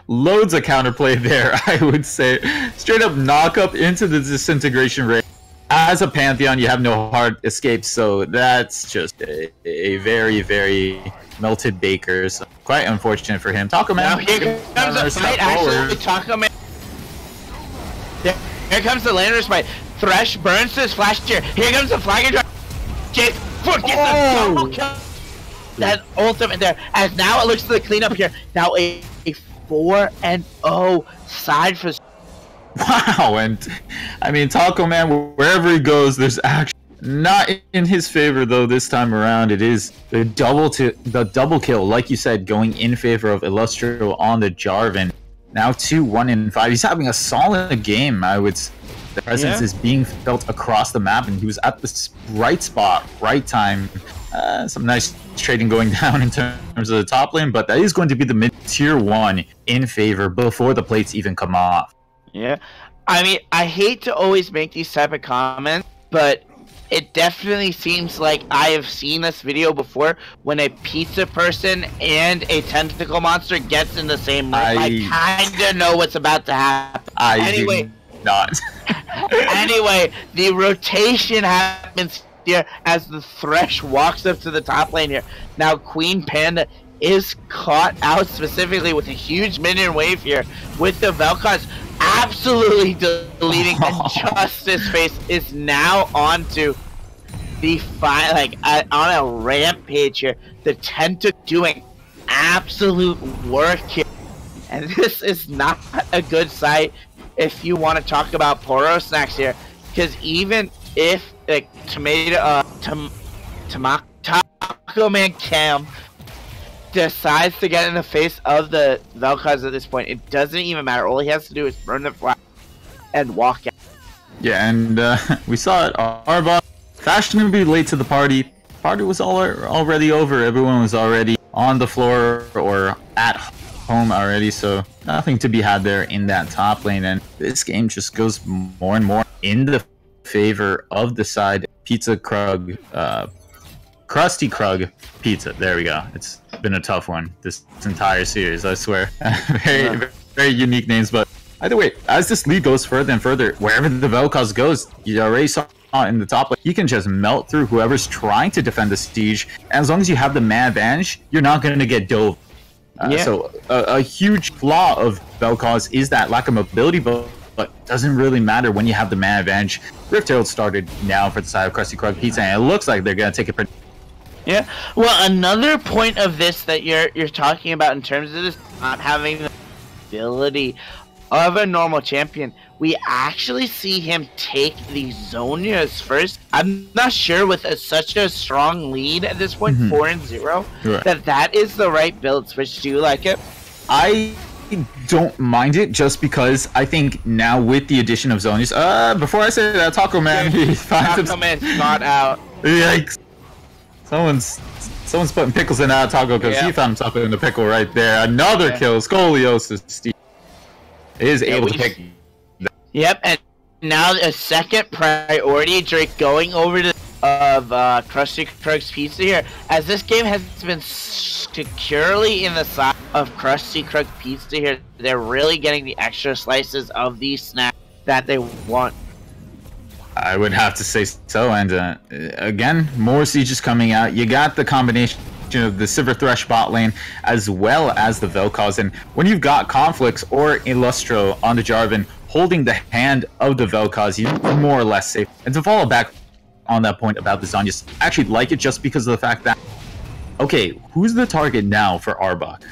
loads of counterplay there, I would say. Straight up knock up into the disintegration rate. As a Pantheon, you have no hard escape, so that's just a very, very melted baker. So quite unfortunate for him. Taco Man. Now here comes a fight, actually. Taco Man. Here comes the Lander Smite. Thresh burns his flash tier. Here comes the flag and drop. J4 gets a double kill. That ultimate there. As now it looks to the cleanup here. Now a 4-0 side for. Wow, and I mean, Taco Man, wherever he goes, there's action. Not in his favor though this time around. It is the double kill, like you said, going in favor of Illustro on the Jarvan. Now 2-1-5. He's having a solid game, I would say. The presence is being felt across the map, and he was at the right spot, right time. Some nice trading going down in terms of the top lane, but that is going to be the mid tier 1 in favor before the plates even come off. Yeah, I mean, I hate to always make these type of comments, but it definitely seems like I have seen this video before when a pizza person and a tentacle monster gets in the same room. I kinda know what's about to happen. Anyway, not. Anyway, the rotation happens here as the Thresh walks up to the top lane here. Now Queen Panda is caught out specifically with a huge minion wave here with the Vel'Koz absolutely deleting and Justice Face is now onto the on a Rampage here. The Tentacle doing absolute work here, and this is not a good sight if you want to talk about Poro Snacks here, because even if like Taco Man Cam decides to get in the face of the Vel'Koz at this point, it doesn't even matter. All he has to do is burn the flag and walk out. Yeah, and we saw it. Arbok fashionably late to the party. Party was already over. Everyone was already on the floor or at home already, so nothing to be had there in that top lane. And this game just goes more and more in the favor of the side Pizza Krug, Krusty Krug Pizza. There we go. It's been a tough one this entire series, I swear. Very unique names, but either way, as this lead goes further and further, wherever the Vel'Koz goes, you already saw in the top lane, he can just melt through whoever's trying to defend the siege. And as long as you have the man advantage, you're not going to get dove. So a huge flaw of Vel'Koz is that lack of mobility, but doesn't really matter when you have the man advantage. Rift Herald started now for the side of Krusty Krug Pizza, and it looks like they're going to take it pretty. Yeah, well, another point of this that you're talking about in terms of this not having the ability of a normal champion, we actually see him take the Zhonya's first. I'm not sure with such a strong lead at this point, 4-0, that is the right build switch. Do you like it? I don't mind it, just because I think now with the addition of Zhonya's, before I say that, Taco Man, Taco Man's not out. Yikes. Someone's putting pickles in that taco because he found himself in the pickle right there. Another kill, Scoliosis. Steve is able to pick. Yep, and now a second priority Drake going over to Krusty Krug's Pizza here, as this game has been securely in the side of Krusty Krug Pizza here. They're really getting the extra slices of these snacks that they want. I would have to say so, and again, more sieges coming out. You got the combination of the Silver Thresh bot lane as well as the Vel'Koz, and when you've got Conflicts or Illustro on the Jarvan holding the hand of the Vel'Koz, you're more or less safe. And to follow back on that point about the Zhonya's, I actually like it just because of the fact that, okay, who's the target now for Arbok?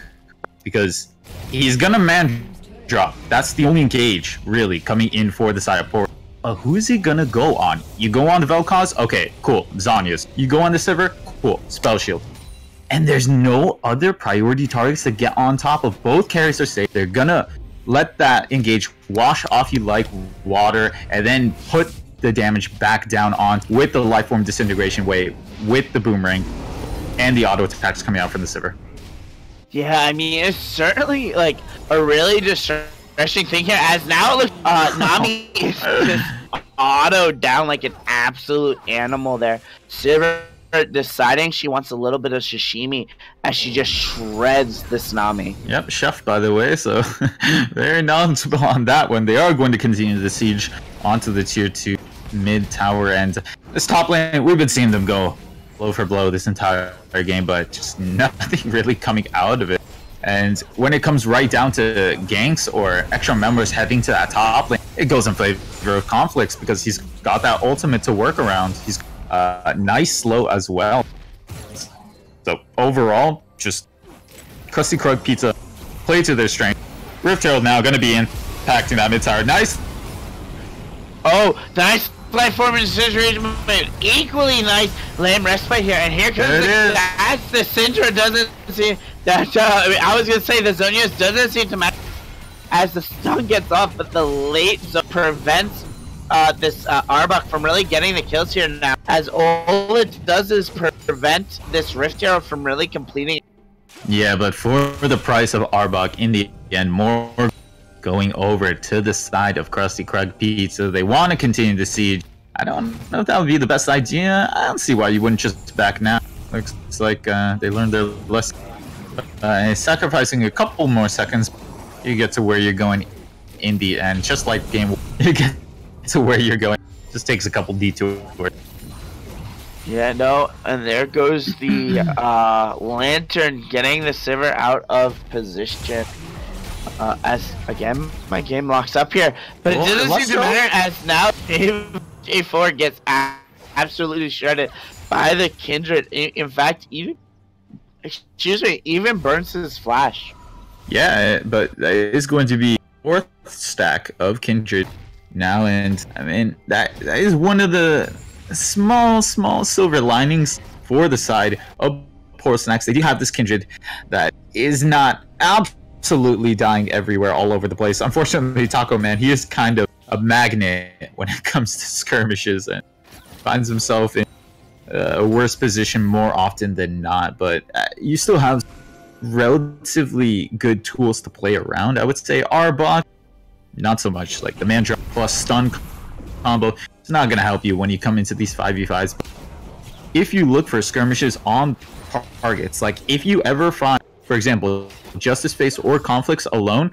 Because he's gonna man drop. That's the only engage really coming in for the side of Poro. Who is he gonna go on? You go on the Vel'Koz? Okay, cool. Zhonya's. You go on the Sivir? Cool. Spell Shield. And there's no other priority targets to get on top of. Both carries are safe. They're gonna let that engage wash off you like water, and then put the damage back down on with the Lifeform Disintegration wave, with the Boomerang, and the auto attacks coming out from the Sivir. Yeah, I mean, it's certainly like a really distressing thing here, as now it looks Nami is just auto down like an absolute animal there. Sivir deciding she wants a little bit of sashimi as she just shreds this Nami. Yep, chef by the way, so very knowledgeable on that one. They are going to continue the siege onto the tier 2 mid tower, and this top lane, we've been seeing them go blow for blow this entire game, but just nothing really coming out of it. And when it comes right down to ganks or extra members heading to that top lane, it goes in favor of Conflicts because he's got that ultimate to work around. He's nice slow as well. So overall, just Krusty Krug Pizza play to their strength. Rift Herald now going to be impacting that mid tower. Nice. Oh, nice Flight formation situation, equally nice lame respite here, and here comes the Syndra doesn't seem that. I was gonna say the Zonius doesn't seem to matter as the stun gets off, but the late zone prevents this Arbok from really getting the kills here now. As all it does is prevent this Rift Arrow from really completing. Yeah, but for the price of Arbok, in the end, more going over to the side of Krusty Krug Pizza. They want to continue the siege. I don't know if that would be the best idea. I don't see why you wouldn't just back now. Looks like they learned their lesson. Sacrificing a couple more seconds, you get to where you're going in the end. Just like game 1, you get to where you're going. Just takes a couple detours. Yeah, no, and there goes the Lantern getting the Sivir out of position. As again, my game locks up here, but it doesn't seem to matter as now J4 gets absolutely shredded by the Kindred. In fact, even burns his flash. Yeah, but it is going to be 4th stack of Kindred now, and I mean that is one of the small silver linings for the side of Poro Snacks. They do have this Kindred that is not absolutely dying everywhere, all over the place. Unfortunately, Taco Man, he is kind of a magnet when it comes to skirmishes and finds himself in a worse position more often than not. But you still have relatively good tools to play around. I would say Arbok, not so much. Like the Mandrop plus stun combo, it's not going to help you when you come into these 5v5s. If you look for skirmishes on targets, like if you ever find, for example, Justice Face or Conflicts alone,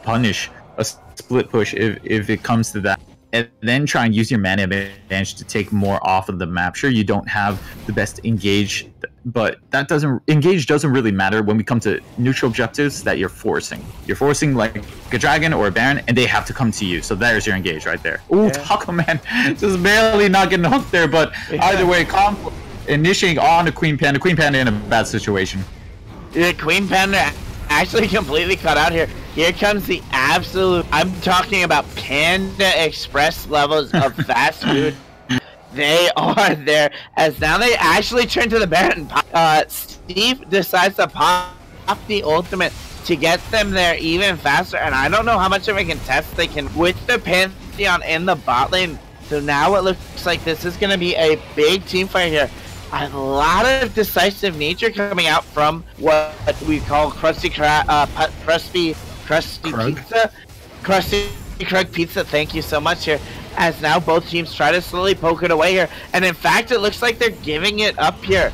punish a split push if it comes to that, and then try and use your mana advantage to take more off of the map. Sure, you don't have the best engage, but engage doesn't really matter when we come to neutral objectives that you're forcing. You're forcing like a dragon or a baron, and they have to come to you. So there's your engage right there. Ooh, yeah. Taco Man just barely not getting hooked there, but either way, initiating on a Queen Panda. Queen Panda in a bad situation. The Queen Panda actually completely cut out here. Here comes the absolute, I'm talking about Panda Express levels of fast food. They are there, as now they actually turn to the Baron. Steve decides to pop the ultimate to get them there even faster, and I don't know how much of a contest they can with the Pantheon in the bot lane. So now it looks like this is going to be a big team fight here. A lot of decisive nature coming out from what we call Krusty Pizza. Krusty Krug Pizza, thank you so much here. As now both teams try to slowly poke it away here. And in fact, it looks like they're giving it up here.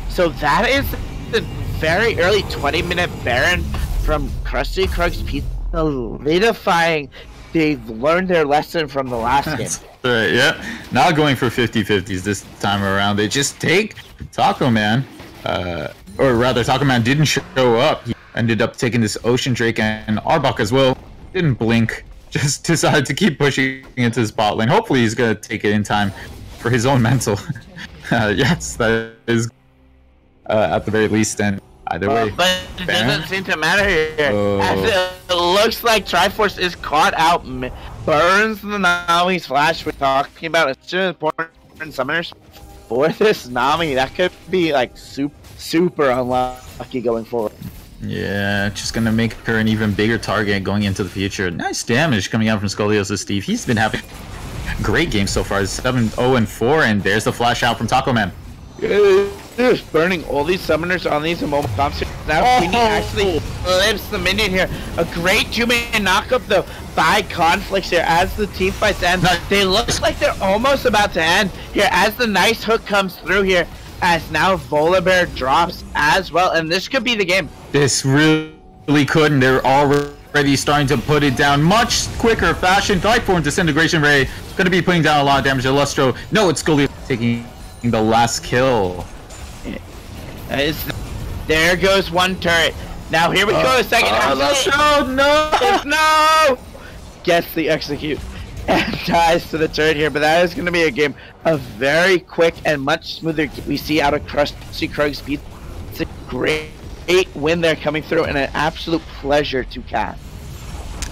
So that is the very early 20-minute Baron from Krusty Krug's Pizza, solidifying they've learned their lesson from the last game. Right, yeah. Not going for 50-50s this time around. They just take Taco Man, or rather, Taco Man didn't show up. He ended up taking this Ocean Drake, and Arbok as well didn't blink. Just decided to keep pushing into his bot lane. Hopefully, he's gonna take it in time for his own mental. Yes, that is at the very least. And either way, but it doesn't seem to matter here. As it looks like Triforce is caught out. Burns the Nami's flash we're talking about. It's just important summoners for this Nami. That could be like super unlucky going forward. Yeah, just gonna make her an even bigger target going into the future. Nice damage coming out from Scoliosis Steve. He's been having great games so far. 7-0-4, and there's the flash out from Taco Man. Just burning all these summoners on these moment comps here. Now King actually flips the minion here. A great 2-man knockup though by Conflicts here as the team fights end. They look like they're almost about to end here as the nice hook comes through here. As now Volibear drops as well, and this could be the game. This really could, and they're already starting to put it down much quicker fashion. Typeform Disintegration Ray going to be putting down a lot of damage. Lustro, no, it's Scully taking the last kill. There goes one turret. Now here we go, a second. Lustro, no! Gets the execute and dies to the turret here, but that is going to be a game of very quick and much smoother. We see out of Krusty Krug's Pizza. It's a great win there coming through, and an absolute pleasure to cast.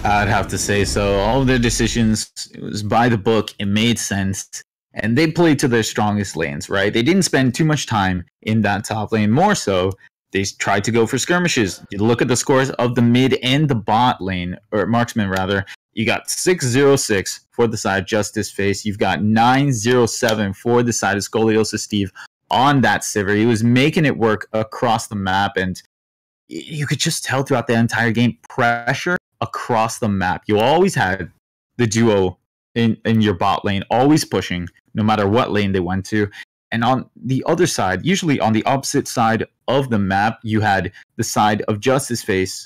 I'd have to say so. All of their decisions, it was by the book. It made sense. And they played to their strongest lanes, right? They didn't spend too much time in that top lane. More so, they tried to go for skirmishes. You look at the scores of the mid and the bot lane, or marksman rather. You got 606 for the side of Justice Face. You've got 907 for the side of Scoliosis Steve on that Sivir. He was making it work across the map, and you could just tell throughout the entire game, pressure across the map. You always had the duo in your bot lane, always pushing, no matter what lane they went to. And on the other side, usually on the opposite side of the map, you had the side of Justice Face,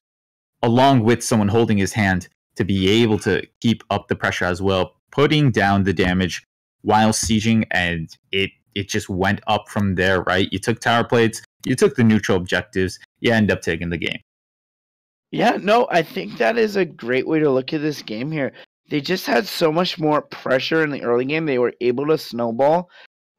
along with someone holding his hand to be able to keep up the pressure as well, putting down the damage while sieging, and it just went up from there, right? You took tower plates, you took the neutral objectives, you end up taking the game. Yeah, no, I think that is a great way to look at this game here. They just had so much more pressure in the early game. They were able to snowball,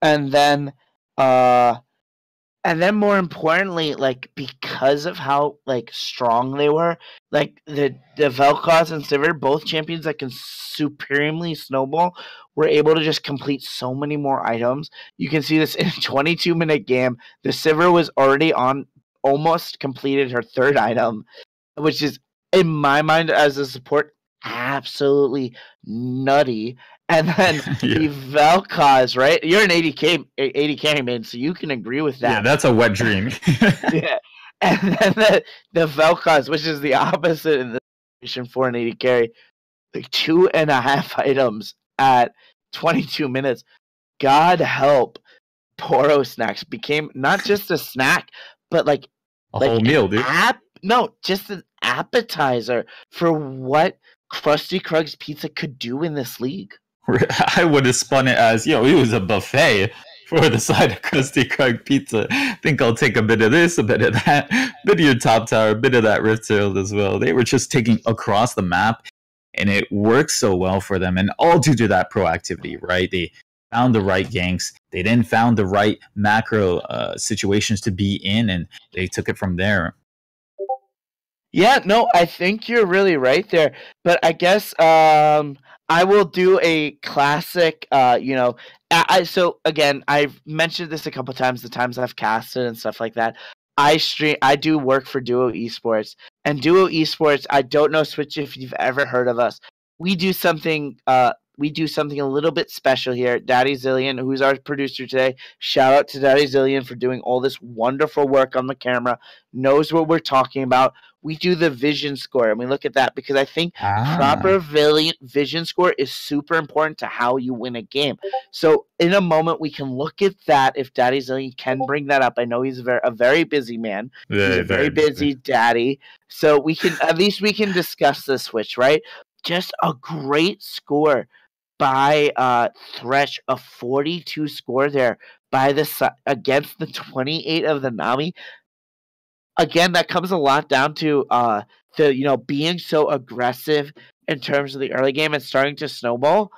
and then more importantly, like, because of how like strong they were, like the Vel'Koz and Sivir, both champions that can supremely snowball, were able to just complete so many more items. You can see this in a 22-minute game. The Sivir was already on, almost completed her third item, which is, in my mind as a support, absolutely nutty. And then the Vel'Koz, right? You're an 80 carry man, so you can agree with that. Yeah, that's a wet dream. Yeah. And then the Vel'Koz, which is the opposite in the situation for an 80 carry, like 2.5 items at 22 minutes. God help Poro Snacks became not just a snack, but like a whole meal, dude. No, just an appetizer for what Krusty Krug's pizza could do in this league. I would have spun it as, it was a buffet for the side of Krusty Krug pizza. Think I'll take a bit of this, a bit of that, bit of your top tower, a bit of that Rift Herald as well. They were just taking across the map, and it worked so well for them, and all due to that proactivity, right? They found the right ganks. They then found the right macro situations to be in, and they took it from there. Yeah, no, I think you're really right there. But I guess I will do a classic, so again, I've mentioned this a couple times, the times I've casted and stuff like that. I do work for Duo Esports, and Duo Esports, I don't know, Switch, if you've ever heard of us. We do something a little bit special here. Daddy Zillion, who's our producer today, shout out to Daddy Zillion for doing all this wonderful work on the camera, knows what we're talking about. We do the vision score, and we look at that because I think proper vision score is super important to how you win a game. So in a moment, we can look at that if Daddy Zillion can bring that up. I know he's a very busy man. He's a very busy daddy. So we can at least discuss this, Switch, right? Just a great score by Thresh, a 42 score there by against the 28 of the Nami. Again, that comes a lot down to being so aggressive in terms of the early game and starting to snowball.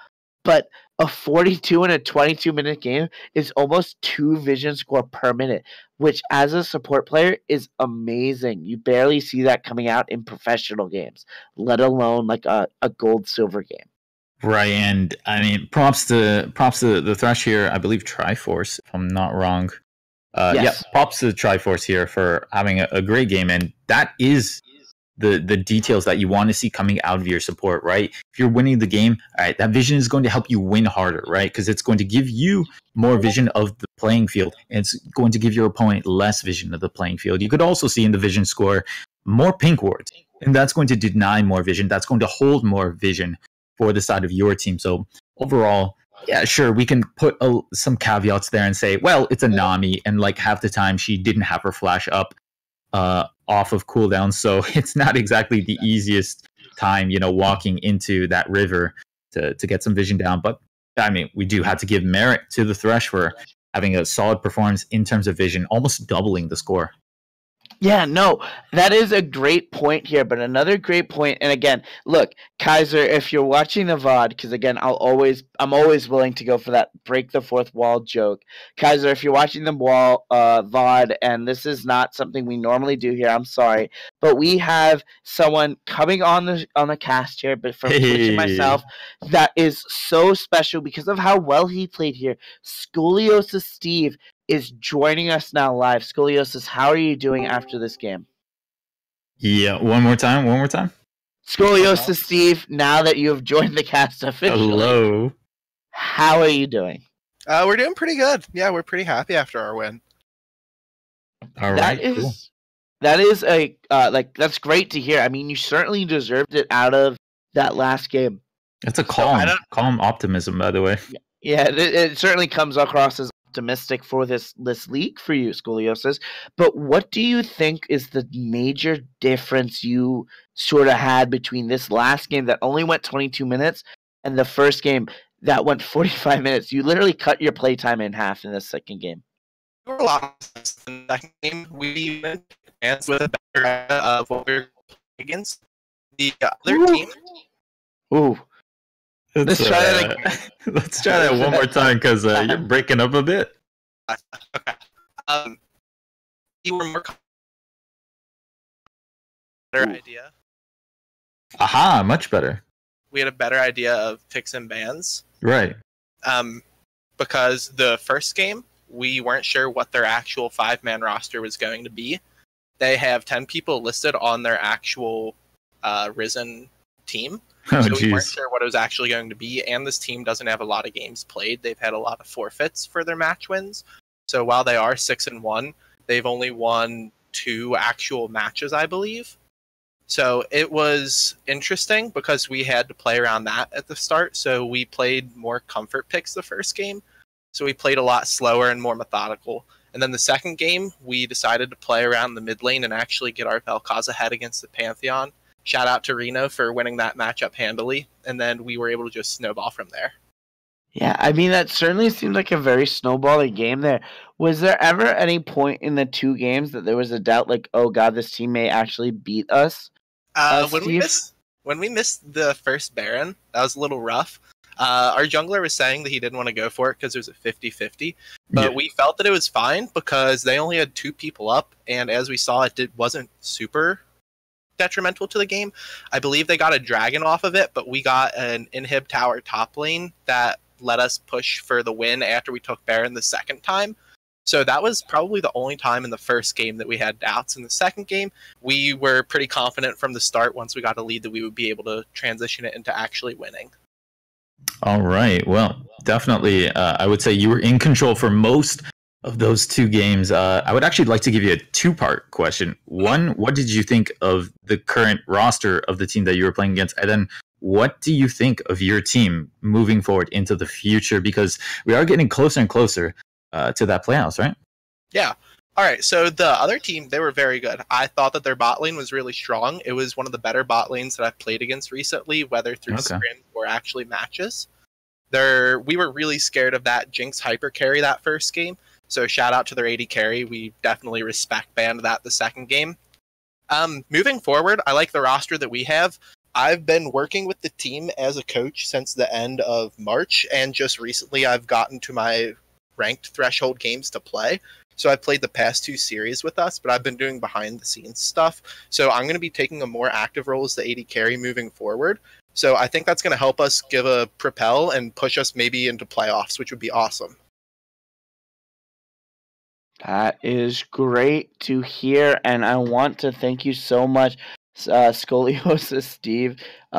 But a 42 in a 22-minute game is almost 2 vision score per minute, which as a support player is amazing. You barely see that coming out in professional games, let alone like a gold-silver game. Right, and I mean, props to the Thresh here. I believe Triforce, if I'm not wrong. Yes. Yeah, props to Triforce here for having a great game, and that is the details that you want to see coming out of your support, right? If you're winning the game, all right, that vision is going to help you win harder, right? Because it's going to give you more vision of the playing field, and it's going to give your opponent less vision of the playing field. You could also see in the vision score more pink wards, and that's going to deny more vision. That's going to hold more vision for the side of your team. So overall, yeah, sure, we can put some caveats there and say, well, it's a Nami, and like half the time she didn't have her flash up off of cooldown, so it's not exactly the easiest time, walking into that river to get some vision down. But I mean, we do have to give merit to the Thresh for having a solid performance in terms of vision, almost doubling the score. Yeah, no, that is a great point here, but another great point, and again, look, Kaiser, if you're watching the VOD, because again, I'm always willing to go for that break the fourth wall joke. Kaiser, if you're watching the VOD, and this is not something we normally do here, I'm sorry, but we have someone coming on the cast here, but from Twitch and myself, that is so special because of how well he played here. Scoliosis Steve is joining us now live. Scoliosis, how are you doing after this game? Yeah, one more time. Scoliosis Steve, now that you have joined the cast officially. Hello. How are you doing? We're doing pretty good. Yeah, we're pretty happy after our win. All right, cool. That is a that's great to hear. I mean, you certainly deserved it out of that last game. It's a calm optimism, by the way. Yeah, it certainly comes across as optimistic for this league for you, Scoliosis. But what do you think is the major difference you sort of had between this last game that only went 22 minutes and the first game that went 45 minutes? You literally cut your playtime in half in the second game. There were a lot of sense in the second game. We went with a better idea of what we were against the other team. Ooh. Let's try that one more time because you're breaking up a bit. Okay. You were more better idea. Aha, much better. We had a better idea of picks and bans. Right. Because the first game, we weren't sure what their actual 5-man roster was going to be. They have 10 people listed on their actual Risen team. Oh, so we weren't sure what it was actually going to be, and this team doesn't have a lot of games played. They've had a lot of forfeits for their match wins. So while they are 6-1, they've only won 2 actual matches, I believe. So it was interesting because we had to play around that at the start. So we played more comfort picks the first game. So we played a lot slower and more methodical. And then the second game, we decided to play around the mid lane and actually get our Vel'Koz ahead against the Pantheon. Shout out to Reno for winning that matchup handily, and then we were able to just snowball from there. Yeah, I mean, that certainly seemed like a very snowballing game there. Was there ever any point in the 2 games that there was a doubt, like, oh god, this team may actually beat us? When we missed the first Baron, that was a little rough. Our jungler was saying that he didn't want to go for it because it was a 50-50, but we felt that it was fine because they only had 2 people up, and as we saw, it wasn't super detrimental to the game. I believe they got a dragon off of it, but we got an inhib tower top lane that let us push for the win after we took Baron the second time. So that was probably the only time in the first game that we had doubts. In the second game, we were pretty confident from the start once we got a lead that we would be able to transition it into actually winning. All right. Well, definitely, I would say you were in control for most of those 2 games. I would actually like to give you a 2-part question. One, what did you think of the current roster of the team that you were playing against? And then what do you think of your team moving forward into the future? Because we are getting closer and closer to that playoffs, right? Yeah. All right. So the other team, they were very good. I thought that their bot lane was really strong. It was one of the better bot lanes that I've played against recently, whether through scrim or actually matches. We were really scared of that Jinx hyper carry that first game. So shout out to their AD carry. We definitely respect banned that the second game. Moving forward, I like the roster that we have. I've been working with the team as a coach since the end of March, and just recently I've gotten to my ranked threshold games to play. So I've played the past 2 series with us, but I've been doing behind the scenes stuff. So I'm going to be taking a more active role as the AD carry moving forward. So I think that's going to help us give a propel and push us maybe into playoffs, which would be awesome. That is great to hear, and I want to thank you so much, Scoliosis Steve.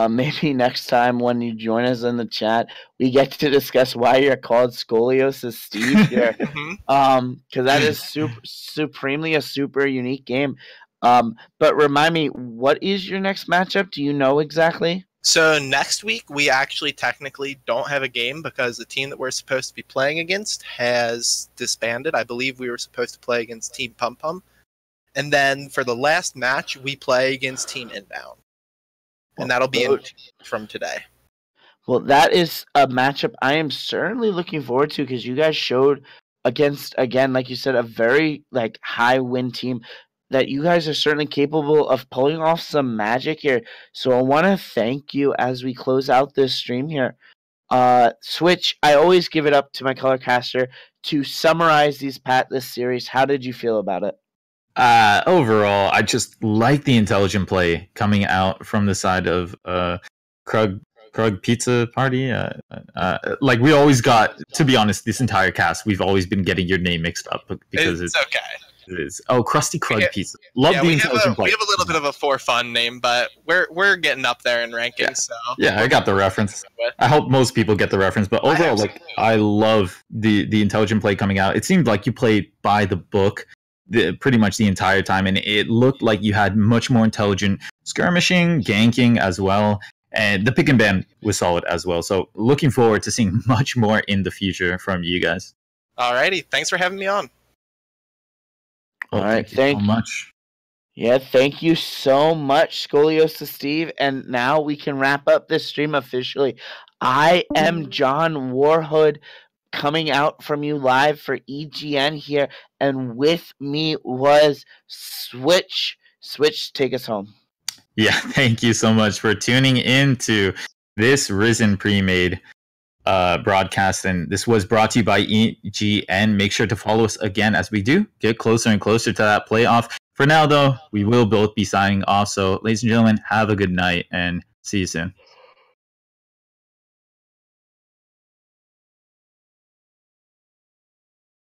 Maybe next time when you join us in the chat, we get to discuss why you're called Scoliosis Steve here, because that is supremely a super unique game. But remind me, what is your next matchup? Do you know exactly? So next week, we actually technically don't have a game because the team that we're supposed to be playing against has disbanded. I believe we were supposed to play against Team Pum Pum. And then for the last match, we play against Team Inbound. And that'll be from today. Well, that is a matchup I am certainly looking forward to because you guys showed against, again, like you said, a very high win team. that you guys are certainly capable of pulling off some magic here. So I want to thank you as we close out this stream here. Switch, I always give it up to my color caster to summarize this series. How did you feel about it? Overall, I just like the intelligent play coming out from the side of Krug Pizza Party. Like we always got, to be honest, this entire cast, we've always been getting your name mixed up because it's okay. It is. Oh, Krusty Krug Pizza. Love the intelligent play. We have a little bit of a for fun name, but we're getting up there in rankings. Yeah. So yeah, I got the reference. I hope most people get the reference, but overall, like I love the intelligent play coming out. It seemed like you played by the book pretty much the entire time, and it looked like you had much more intelligent skirmishing, ganking as well, and the pick and ban was solid as well. So looking forward to seeing much more in the future from you guys. Alrighty, thanks for having me on. All right, thank you so much. Yeah, thank you so much, Scoliosis Steve. And now we can wrap up this stream officially. I am John Warhood, coming out from you live for EGN here, and with me was Switch. Switch, take us home. Yeah, thank you so much for tuning in to this Risen Premade broadcast, and this was brought to you by EGN. Make sure to follow us again as we do get closer and closer to that playoff. For now, though, we will both be signing off. So, ladies and gentlemen, have a good night and see you soon.